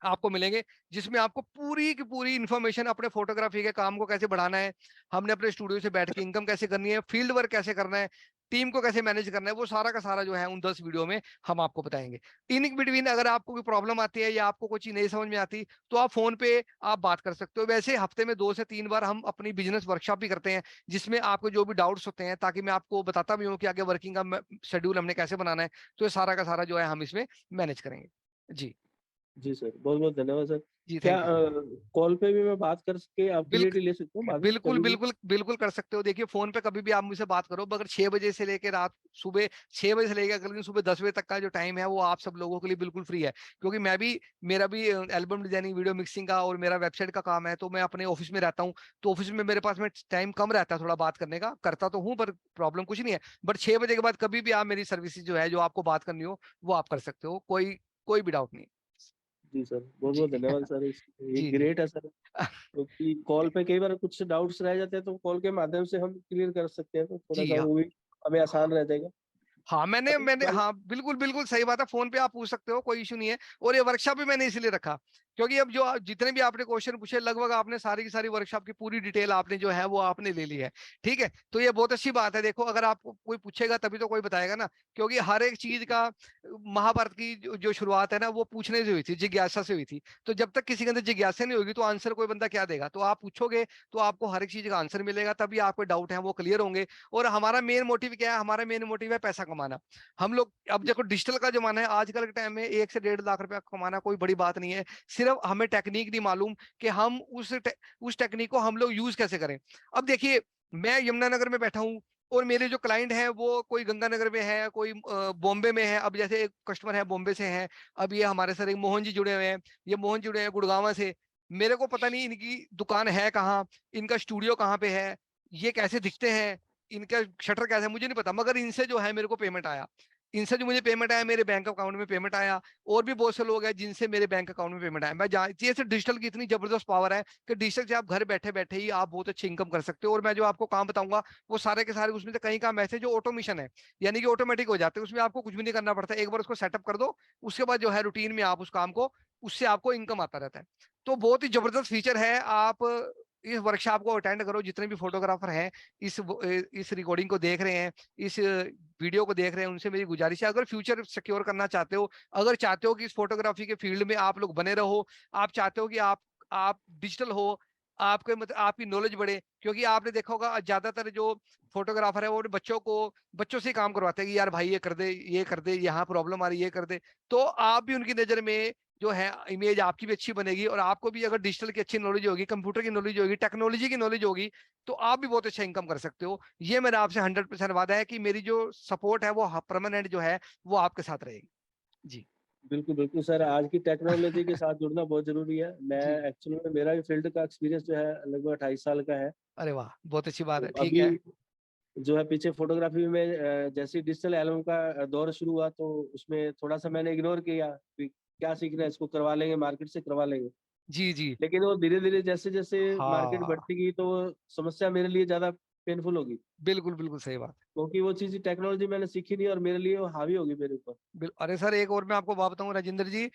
आपको मिलेंगे, जिसमें आपको पूरी की पूरी इंफॉर्मेशन अपने फोटोग्राफी के काम को कैसे बढ़ाना है, हमने अपने स्टूडियो से बैठ के इनकम कैसे करनी है, फील्ड वर्क कैसे करना है, टीम को कैसे मैनेज करना है, वो सारा का सारा जो है उन 10 वीडियो में हम आपको बताएंगे। इन बिटवीन अगर आपको कोई प्रॉब्लम आती है या आपको कोई चीज नहीं समझ में आती, तो आप फोन पे आप बात कर सकते हो। वैसे हफ्ते में 2 से 3 बार हम अपनी बिजनेस वर्कशॉप भी करते हैं, जिसमें आपको जो भी डाउट्स होते हैं, ताकि मैं आपको बताता भी हूँ कि आगे वर्किंग का शेड्यूल हमने कैसे बनाना है, तो ये सारा का सारा जो है हम इसमें मैनेज करेंगे। जी जी सर, बहुत बहुत धन्यवाद सर। जी, क्या थैंक यू। कॉल पे भी मैं बात कर के बिल्कुल अपडेट ले सकता हूँ बाद में बिल्कुल कभी भी? बिल्कुल बिल्कुल कर सकते हो। देखिए, फोन पे कभी भी आप मुझसे बात करो, मगर 6 बजे से लेकर रात सुबह 6 बजे से लेकर अगले दिन सुबह 10 बजे तक का जो टाइम है वो आप सब लोगों के लिए बिल्कुल फ्री है। क्योंकि मैं भी, मेरा भी एल्बम डिजाइनिंग, वीडियो मिक्सिंग का और मेरा वेबसाइट का काम है, तो मैं अपने ऑफिस में रहता हूँ। तो ऑफिस में मेरे पास में टाइम कम रहता है थोड़ा बात करने का, करता तो हूँ पर प्रॉब्लम कुछ नहीं है। बट 6 बजे के बाद कभी भी आप मेरी सर्विसेज जो है, जो आपको बात करनी हो, वो आप कर सकते हो, कोई कोई भी डाउट नहीं। जी सर, बहुत जी बहुत धन्यवाद सर। ये जी जी। ग्रेट है सर, क्योंकि कॉल पे कई बार कुछ डाउट्स रह जाते हैं तो कॉल के माध्यम से हम क्लियर कर सकते हैं, तो थोड़ा जी सा वो भी हमें हाँ आसान रह जाएगा। हाँ, मैंने अभी मैंने मान हाँ, बिल्कुल बिल्कुल सही बात है, फोन पे आप पूछ सकते हो, कोई इशू नहीं है। और ये वर्कशॉप भी मैंने इसलिए रखा, क्योंकि अब जो जितने भी आपने क्वेश्चन पूछे, लगभग आपने सारी की सारी वर्कशॉप की पूरी डिटेल आपने जो है वो आपने ले ली है। ठीक है, तो ये बहुत अच्छी बात है। देखो, अगर आपको कोई पूछेगा तभी तो कोई बताएगा ना, क्योंकि हर एक चीज का, महाभारत की जो शुरुआत है ना, वो पूछने से हुई थी, जिज्ञासा से हुई थी। तो जब तक किसी के अंदर जिज्ञासा नहीं होगी तो आंसर कोई बंदा क्या देगा? तो आप पूछोगे तो आपको हर एक चीज का आंसर मिलेगा, तभी आपके डाउट है वो क्लियर होंगे। और हमारा मेन मोटिव क्या है? हमारा मेन मोटिव है पैसा कमाना। हम लोग, अब देखो डिजिटल का जमाना है, आजकल के टाइम में 1 से 1.5 लाख रुपया कमाना कोई बड़ी बात नहीं है। सिर्फ हमें टेक्निक नहीं मालूम कि हम उस टेक्निक को हम लोग यूज कैसे करें। अब देखिए, मैं यमुनानगर में बैठा हूँ, और मेरे जो क्लाइंट है वो कोई गंगानगर में है, कोई बॉम्बे में है। अब जैसे एक कस्टमर है बॉम्बे से है, अब ये हमारे सर एक मोहन जी जुड़े हुए हैं, ये मोहन जुड़े हैं गुड़गांव से। मेरे को पता नहीं इनकी दुकान है कहाँ, इनका स्टूडियो कहाँ पे है, ये कैसे दिखते हैं, इनका शटर कैसा है, मुझे नहीं पता। मगर इनसे जो है मेरे को पेमेंट आया, इनसे जो मुझे पेमेंट आया, मेरे बैंक अकाउंट में पेमेंट आया। और भी बहुत से लोग हैं जिनसे मेरे बैंक अकाउंट में पेमेंट आया। मैं जानती है डिजिटल की इतनी जबरदस्त पावर है कि डिजिटल से आप घर बैठे बैठे ही आप बहुत अच्छी इनकम कर सकते हो। और मैं जो आपको काम बताऊंगा वो सारे के सारे, उसमें से कई काम ऐसे जो ऑटोमेशन है, यानी कि ऑटोमेटिक हो जाते हैं, उसमें आपको कुछ भी नहीं करना पड़ता। एक बार उसको सेटअप कर दो, उसके बाद जो है रूटीन में आप उस काम को, उससे आपको इनकम आता रहता है। तो बहुत ही जबरदस्त फीचर है। आप इस वर्कशॉप को अटेंड करो, जितने भी फोटोग्राफर हैं इस रिकॉर्डिंग को देख रहे हैं, इस वीडियो को देख रहे हैं, उनसे मेरी गुजारिश है, अगर फ्यूचर सिक्योर करना चाहते हो, अगर चाहते हो कि इस फोटोग्राफी के फील्ड में आप लोग बने रहो, आप चाहते हो कि आप डिजिटल हो, आपके मतलब आपकी नॉलेज बढ़े। क्योंकि आपने देखा होगा ज्यादातर जो फोटोग्राफर है वो बच्चों से ही काम करवाते हैं कि यार भाई ये कर दे, ये कर दे, यहाँ प्रॉब्लम आ रही है, ये कर दे। तो आप भी उनकी नजर में जो है, इमेज आपकी भी अच्छी बनेगी, और आपको भी अगर डिजिटल की अच्छी नॉलेज होगी, कंप्यूटर की नॉलेज होगी, टेक्नोलॉजी की नॉलेज होगी, तो आप भी बहुत अच्छा इनकम कर सकते हो। ये मेरा आपसे 100% वादा है कि मेरी जो सपोर्ट है वो परमानेंट जो है वो आपके साथ रहेगी। जी बिल्कुल, बिल्कुल सर, आज की टेक्नोलॉजी के साथ जुड़ना बहुत ज़रूरी है। मैं जी। एक्चुअली में मेरा भी फ़ील्ड का एक्सपीरियंस जो है लगभग 28 साल का है। अरे वाह! बहुत अच्छी बात तो है, ठीक अभी है। जो है पीछे फ़ोटोग्राफ़ी में जैसे ही डिजिटल एल्बम का दौर शुरू हुआ तो उसमें थोड़ा-सा मैंने इग्नोर किया कि क्या सीखना है, इसको करवा लेंगे, मार्केट से करवा लेंगे। जी, जी। लेकिन वो धीरे-धीरे जैसे-जैसे मार्केट हाँ, बढ़ती गई तो समस्या मेरे लिए ज़्यादा पेनफुल होगी। बिल्कुल, बिल्कुल सही बात है। क्योंकि वो चीज़ टेक्नोलॉजी मैंने सीखी नहीं और मेरे लिए वो हावी होगी मेरे ऊपर। अरे सर, एक और मैं आपको बात बताऊँ राजेंद्र जी,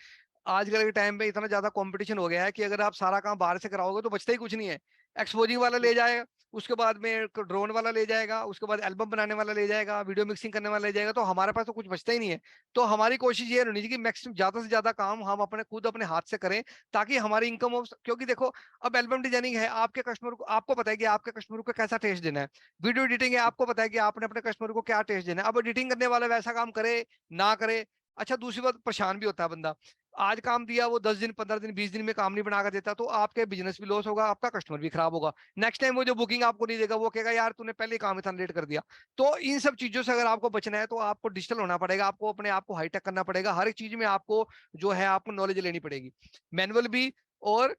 आजकल के टाइम पे इतना ज़्यादा कॉम्पिटिशन हो गया है कि अगर आप सारा काम बाहर से कराओगे तो बचता ही कुछ नहीं है। एक्सपोजिंग वाला ले जाएगा, उसके बाद में क ड्रोन वाला ले जाएगा, उसके बाद एल्बम बनाने वाला ले जाएगा, वीडियो मिक्सिंग करने वाला ले जाएगा, तो हमारे पास तो कुछ बचता ही नहीं है। तो हमारी कोशिश ये रहनी चाहिए कि मैक्सिमम ज़्यादा से ज़्यादा काम हम अपने खुद अपने हाथ से करें, ताकि हमारी इनकम हो, क्योंकि देखो, अब एल्बम डिजाइनिंग है, आपके कस्टमर को आपको पता है कि आपके कस्टमर को कैसा टेस्ट देना है। वीडियो एडिटिंग है, आपको पता है कि आपने अपने कस्टमर को क्या टेस्ट देना है। अब एडिटिंग करने वाला वैसा काम करे, ना करे। अच्छा, दूसरी बात, परेशान भी होता है बंदा। आज काम दिया, वो 10 दिन 15 दिन 20 दिन में काम नहीं बना कर देता, तो आपके बिजनेस भी लॉस होगा, आपका कस्टमर भी खराब होगा। नेक्स्ट टाइम वो जो बुकिंग आपको नहीं देगा, वो कहेगा यार तूने पहले काम इतना लेट कर दिया। तो इन सब चीजों से अगर आपको बचना है तो आपको डिजिटल होना पड़ेगा, आपको अपने आप को हाईटेक करना पड़ेगा, हर एक चीज में आपको जो है आपको नॉलेज लेनी पड़ेगी, मैनुअल भी और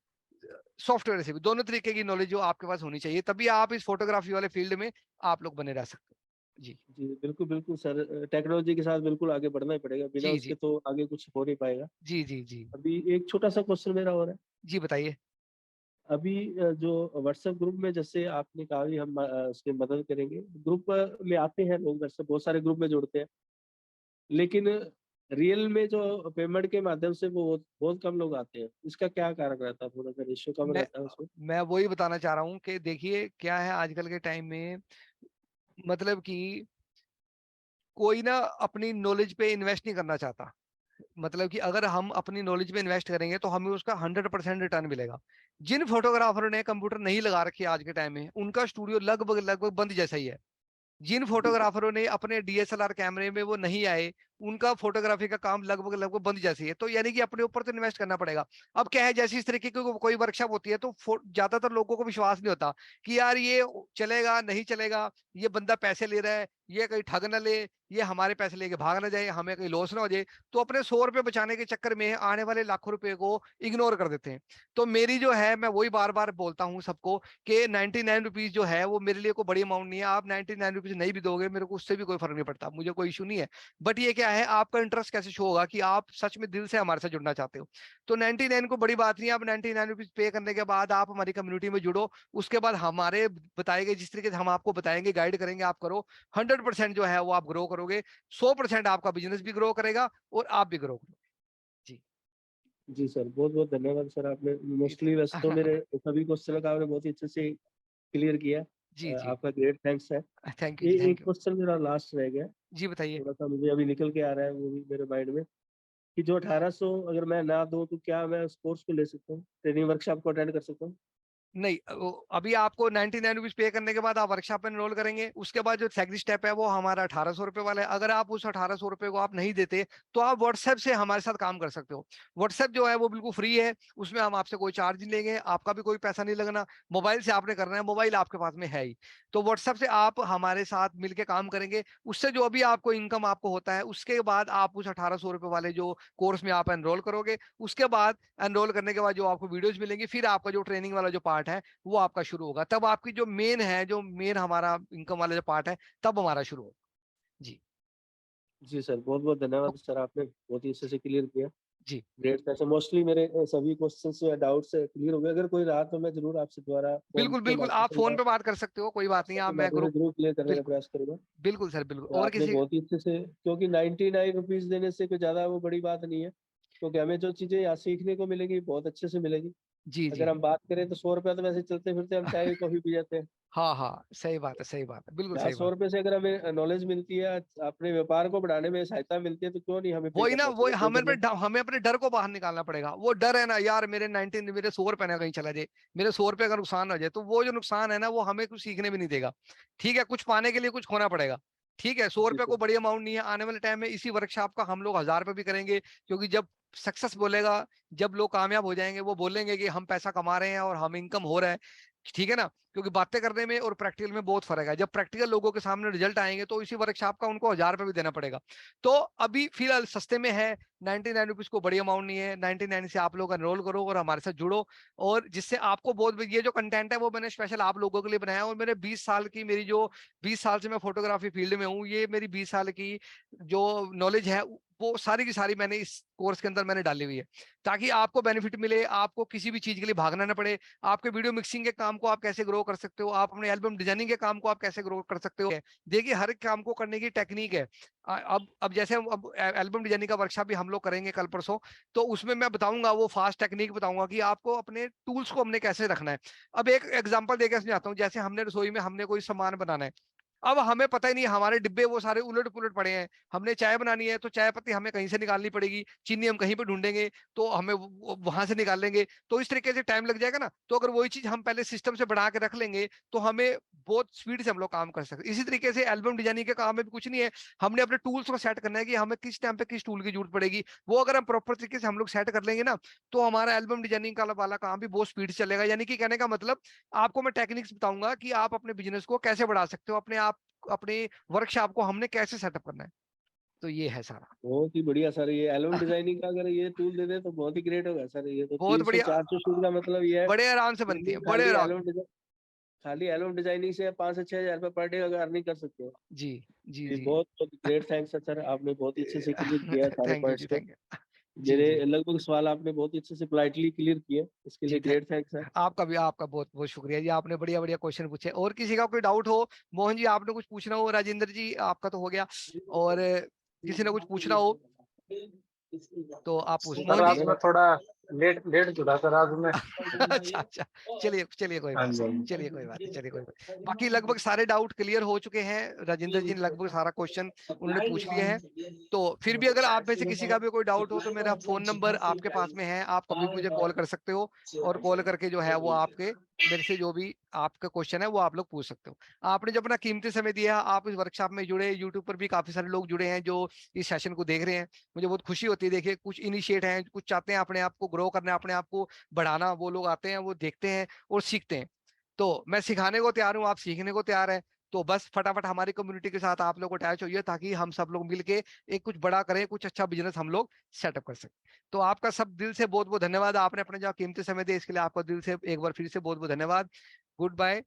सॉफ्टवेयर से भी, दोनों तरीके की नॉलेज जो आपके पास होनी चाहिए, तभी आप इस फोटोग्राफी वाले फील्ड में आप लोग बने रह सकते हैं। जी, जी, बिल्कुल, बिल्कुल सर, टेक्नोलॉजी के साथ बिल्कुल आगे बढ़ना ही पड़ेगा, बिना जी, उसके जी, तो आगे कुछ हो नहीं पाएगा। जी, जी, जी, अभी एक छोटा-सा क्वेश्चन मेरा और है। जी बताइए। अभी जो व्हाट्सएप ग्रुप में जैसे आपने कहा कि हम उसकी मदद करेंगे, ग्रुप में आते हैं लोग, वैसे बहुत सारे ग्रुप में जुड़ते हैं, लेकिन रियल में जो पेमेंट के माध्यम से वो बहुत बहुत कम लोग आते हैं। इसका क्या कारण रहता है? थोड़ा-सा रेशियो कम मैं रहता है उसमें? मैं वही बताना चाह रहा हूँ कि देखिए क्या है आजकल के टाइम में, मतलब कि कोई ना अपनी नॉलेज पे इन्वेस्ट नहीं करना चाहता। मतलब कि अगर हम अपनी नॉलेज पे इन्वेस्ट करेंगे तो हमें उसका 100% रिटर्न मिलेगा। जिन फोटोग्राफरों ने कंप्यूटर नहीं लगा रखी है आज के टाइम में, उनका स्टूडियो लगभग लगभग बंद जैसा ही है। जिन जी सर। फोटोग्राफरों ने अपने डीएसएलआर कैमरे में वो नहीं आए, उनका फोटोग्राफी का काम लगभग लगभग बंद जैसी है। तो यानी कि अपने ऊपर तो इन्वेस्ट करना पड़ेगा। अब क्या है, जैसे इस तरीके की कोई वर्कशॉप होती है तो ज्यादातर लोगों को विश्वास नहीं होता कि यार ये चलेगा नहीं चलेगा, ये बंदा पैसे ले रहा है, ये कहीं ठग ना ले, ये हमारे पैसे लेके भाग ना जाए, हमें कहीं लॉस ना हो जाए। तो अपने 100 रुपए बचाने के चक्कर में आने वाले लाखों रुपए को इग्नोर कर देते हैं। तो मेरी जो है, मैं वही बार बार बोलता हूँ सबको कि 99 रुपीज जो है वो मेरे लिए कोई बड़ी अमाउंट नहीं है। आप 99 रुपीज नहीं भी दोगे मेरे को, उससे भी कोई फर्क नहीं पड़ता, मुझे कोई इशू नहीं है। बट ये क्या है, आपका इंटरेस्ट कैसे शो होगा कि आप सच में दिल से हमारे साथ जुड़ना चाहते हो। तो 99 को बड़ी बात नहीं है, आप 99 रुपीज पे करने के बाद आप हमारी कम्युनिटी में जुड़ो। उसके बाद हमारे बताए गए जिस तरीके से हम आपको बताएंगे, गाइड करेंगे, आप करो। 100% जो है वो आप ग्रो करोगे। 100% आपका बिजनेस भी ग्रो करेगा और आप भी ग्रो करोगे। जी, जी सर, बहुत-बहुत धन्यवाद सर, आपने जी, मोस्टली वैसे तो मेरे सभी क्वेश्चनों का आपने बहुत ही अच्छे से क्लियर किया। जी, जी, आपका ग्रेट थैंक्स है। थैंक यू ये जी, एक थैंक यू। क्वेश्चन मेरा लास्ट रह गया, जी बताइए। थोड़ा-सा मुझे अभी निकल के आ रहा है वो भी मेरे माइंड में, कि जो 1800 अगर मैं ना दूँ तो क्या मैं उस कोर्स को ले सकता हूँ? ट्रेनिंग वर्कशॉप को अटेंड कर सकता हूँ? नहीं, अभी आपको 99 रुपीज पे करने के बाद आप वर्कशॉप में एनरोल करेंगे। उसके बाद जो सेकंड स्टेप है वो हमारा 1800 रुपए वाला है। अगर आप उस 1800 रुपए को आप नहीं देते तो आप व्हाट्सएप से हमारे साथ काम कर सकते हो। व्हाट्सएप जो है वो बिल्कुल फ्री है, उसमें हम आपसे कोई चार्ज नहीं लेंगे, आपका भी कोई पैसा नहीं लगना। मोबाइल से आपने करना है, मोबाइल आपके पास में है ही। तो व्हाट्सएप से आप हमारे साथ मिलकर काम करेंगे। उससे जो अभी आपको इनकम आपको होता है, उसके बाद आप उस 1800 रुपए वाले जो कोर्स में आप एनरोल करोगे। उसके बाद एनरोल करने के बाद जो आपको वीडियोज मिलेंगी, फिर आपका जो ट्रेनिंग वाला जो पार्ट है वो आपका शुरू होगा। तब आपकी जो मेन है, जो मेन हमारा इनकम वाला जो पार्ट है, तब हमारा शुरू होगा। जी। जी सर, बहुत-बहुत तो धन्यवाद सर, आपने बहुत ही अच्छे से क्लियर किया। जी, ग्रेट सर, मोस्टली मेरे सभी क्वेश्चंस या डाउट्स क्लियर हो गए। अगर कोई रहा तो मैं ज़रूर आपसे दोबारा फ़ोन बिल्कुल के बिल्कुल, माध्यम आप से फोन या पे बात कर सकते हो, कोई बात नहीं, व्हाट्सएप आप के मैं माध्यम से ग्रुप। ज़रूर क्लियर करने का बिल्कुल, प्रयास करूँगा। बिल्कुल सर, बिल्कुल, और और आपने किसी। बहुत ही अच्छे से, क्योंकि 99 रुपीज़ देने से कोई ज़्यादा वो बड़ी बात नहीं है, क्योंकि हमें जो चीज़ें यहाँ सीखने को मिलेगी, बहुत अच्छे से मिलेगी। जी, अगर जी। हम बात करें तो ₹100 तो वैसे चलते-फिरते हम चाय, कॉफ़ी पी जाते हैं। हाँ, हाँ, सही बात है, सही बात है, बिल्कुल यहाँ सही बात। ₹100 से अगर हमें नॉलेज मिलती है, अपने व्यापार को बढ़ाने में सहायता मिलती है, तो क्यों नहीं हमें पे वही ना, करना वो चाहिए? पे हमें अपने करना हमें अपने डर को बाहर निकालना पड़ेगा। वो डर है ना यार, मेरे 100 रुपए ना कहीं चला जाए, मेरे 100 रुपए का नुकसान हो जाए, तो वो जो नुकसान है ना वो हमें कुछ सीखने भी नहीं देगा। ठीक है, कुछ पाने के लिए कुछ खोना पड़ेगा। ठीक है, सौ जी रुपए को सर। बड़ी अमाउंट नहीं है। आने वाले टाइम में इसी वर्कशॉप का हम लोग 1000 रुपए भी करेंगे, क्योंकि जब सक्सेस बोलेगा, जब लोग कामयाब हो जाएंगे, वो बोलेंगे कि हम पैसा कमा रहे हैं और हम इनकम हो रहा है। ठीक है ना। क्योंकि बातें करने में और प्रैक्टिकल में बहुत फर्क है। जब प्रैक्टिकल लोगों के सामने रिजल्ट आएंगे तो इसी वर्कशॉप का उनको 1000 रुपये भी देना पड़ेगा। तो अभी फिलहाल सस्ते में है, 99 रुपीज को बड़ी अमाउंट नहीं है, 99 से आप लोग एनरोल करो और हमारे साथ जुड़ो। और जिससे आपको बहुत, ये जो कंटेंट है वो मैंने स्पेशल आप लोगों के लिए बनाया। और मेरे 20 साल की, मेरी जो 20 साल से मैं फोटोग्राफी फील्ड में हूँ, ये मेरी 20 साल की जो नॉलेज है वो सारी की सारी मैंने इस कोर्स के अंदर मैंने डाली हुई है, ताकि आपको बेनिफिट मिले, आपको किसी भी चीज के लिए भागना ना पड़े। आपके वीडियो मिक्सिंग के काम को आप कैसे ग्रो कर सकते हो, आप अपने एल्बम डिजाइनिंग के काम को आप कैसे ग्रो कर सकते हो। देखिए हर एक काम को करने की टेक्निक है। अब जैसे हम अब एल्बम डिजाइनिंग का वर्कशॉप भी हम लोग करेंगे कल परसों, तो उसमें मैं बताऊंगा, वो फास्ट टेक्निक बताऊंगा कि आपको अपने टूल्स को हमने कैसे रखना है। अब एक एग्जांपल देकर समझाता हूँ। जैसे हमने रसोई में हमने कोई सामान बनाना है, अब हमें पता ही नहीं, हमारे डिब्बे वो सारे उलट पुलट पड़े हैं। हमने चाय बनानी है तो चाय पत्ती हमें कहीं से निकालनी पड़ेगी, चीनी हम कहीं पे ढूंढेंगे तो हमें वहां से निकाल लेंगे, तो इस तरीके से टाइम लग जाएगा ना। तो अगर वही चीज हम पहले सिस्टम से बना के रख लेंगे तो हमें बहुत स्पीड से हम लोग काम कर सकते हैं। इसी तरीके से एल्बम डिजाइनिंग के काम में भी कुछ नहीं है, हमने अपने टूल्स को सेट करना है कि हमें किस टाइम पे किस टूल की जरूरत पड़ेगी। वो अगर हम प्रॉपर तरीके से हम लोग सेट कर लेंगे ना, तो हमारा एल्बम डिजाइनिंग का वाला काम भी बहुत स्पीड से चलेगा। यानी कि कहने का मतलब, आपको मैं टेक्निक्स बताऊंगा कि आप अपने बिजनेस को कैसे बढ़ा सकते हो, अपने आप अपने वर्कशॉप को हमने कैसे सेटअप करना है। तो ये है सारा। बहुत ही बढ़िया सर, ये एल्बम डिजाइनिंग का अगर ये टूल दे दे तो बहुत ही ग्रेट होगा सर। ये तो बहुत 300 बढ़िया, 400 शुरू का मतलब ये है बड़े आराम से बनती कि है, बड़े आराम। खाली एल्बम डिजाइनिंग से 5 से 6 हज़ार रुपये पर डे अगर अर्निंग कर सकते हो। जी जी ये जी। बहुत बहुत ग्रेट थैंक्स है सर, आपने बहुत ही अच्छे से क्लियर किया है सारे थैंक यू पॉइंट्स जी, को। Thank you. जी मेरे जी लगभग सवाल आपने बहुत ही अच्छे से पोलाइटली क्लियर किए, इसके जी। लिए ग्रेट थैंक्स है। आपका भी, आपका बहुत बहुत शुक्रिया जी, आपने बढ़िया बढ़िया क्वेश्चन पूछे। और किसी का कोई डाउट हो, मोहन जी आपने कुछ पूछना हो, राजेंद्र जी आपका तो हो गया, और किसी ने कुछ पूछना हो तो आप पूछ, सर मोहन जी। आज मैं थोड़ा लेट लेट जुड़ा सर आज मैं। अच्छा अच्छा, चलिए चलिए कोई हाँ बात जी हाँ नहीं, जी। चलिए कोई बात नहीं, चलिए कोई बात नहीं। बाकी लगभग सारे डाउट क्लियर हो चुके हैं, राजेंद्र जी ने लगभग सारा क्वेश्चन उन्होंने पूछ लिए हैं। तो फिर भी अगर आप में से किसी का भी कोई डाउट हो तो मेरा फोन नंबर आपके पास में है, आप कभी मुझे कॉल कर सकते हो, और कॉल करके जो है वो आपके, मेरे से जो भी आपका क्वेश्चन है वो आप लोग पूछ सकते हो। आपने जो अपना कीमती समय दिया, आप इस वर्कशॉप में जुड़े, यूट्यूब पर भी काफी सारे लोग जुड़े हैं जो इस सेशन को देख रहे हैं। मुझे बहुत खुशी होती है, देखिए कुछ इनिशिएट हैं, कुछ चाहते हैं अपने आप को ग्रो करना, अपने आप को बढ़ाना, वो लोग आते हैं, वो देखते हैं और सीखते हैं। तो मैं सिखाने को तैयार हूँ, आप सीखने को तैयार है, तो बस फटाफट हमारी कम्युनिटी के साथ आप लोग अटैच होइए, ताकि हम सब लोग मिलके एक कुछ बड़ा करें, कुछ अच्छा बिजनेस हम लोग सेटअप कर सकें। तो आपका सब दिल से बहुत बहुत धन्यवाद, आपने अपने जो कीमती समय दिया इसके लिए आपका दिल से एक बार फिर से बहुत बहुत धन्यवाद। Good bye.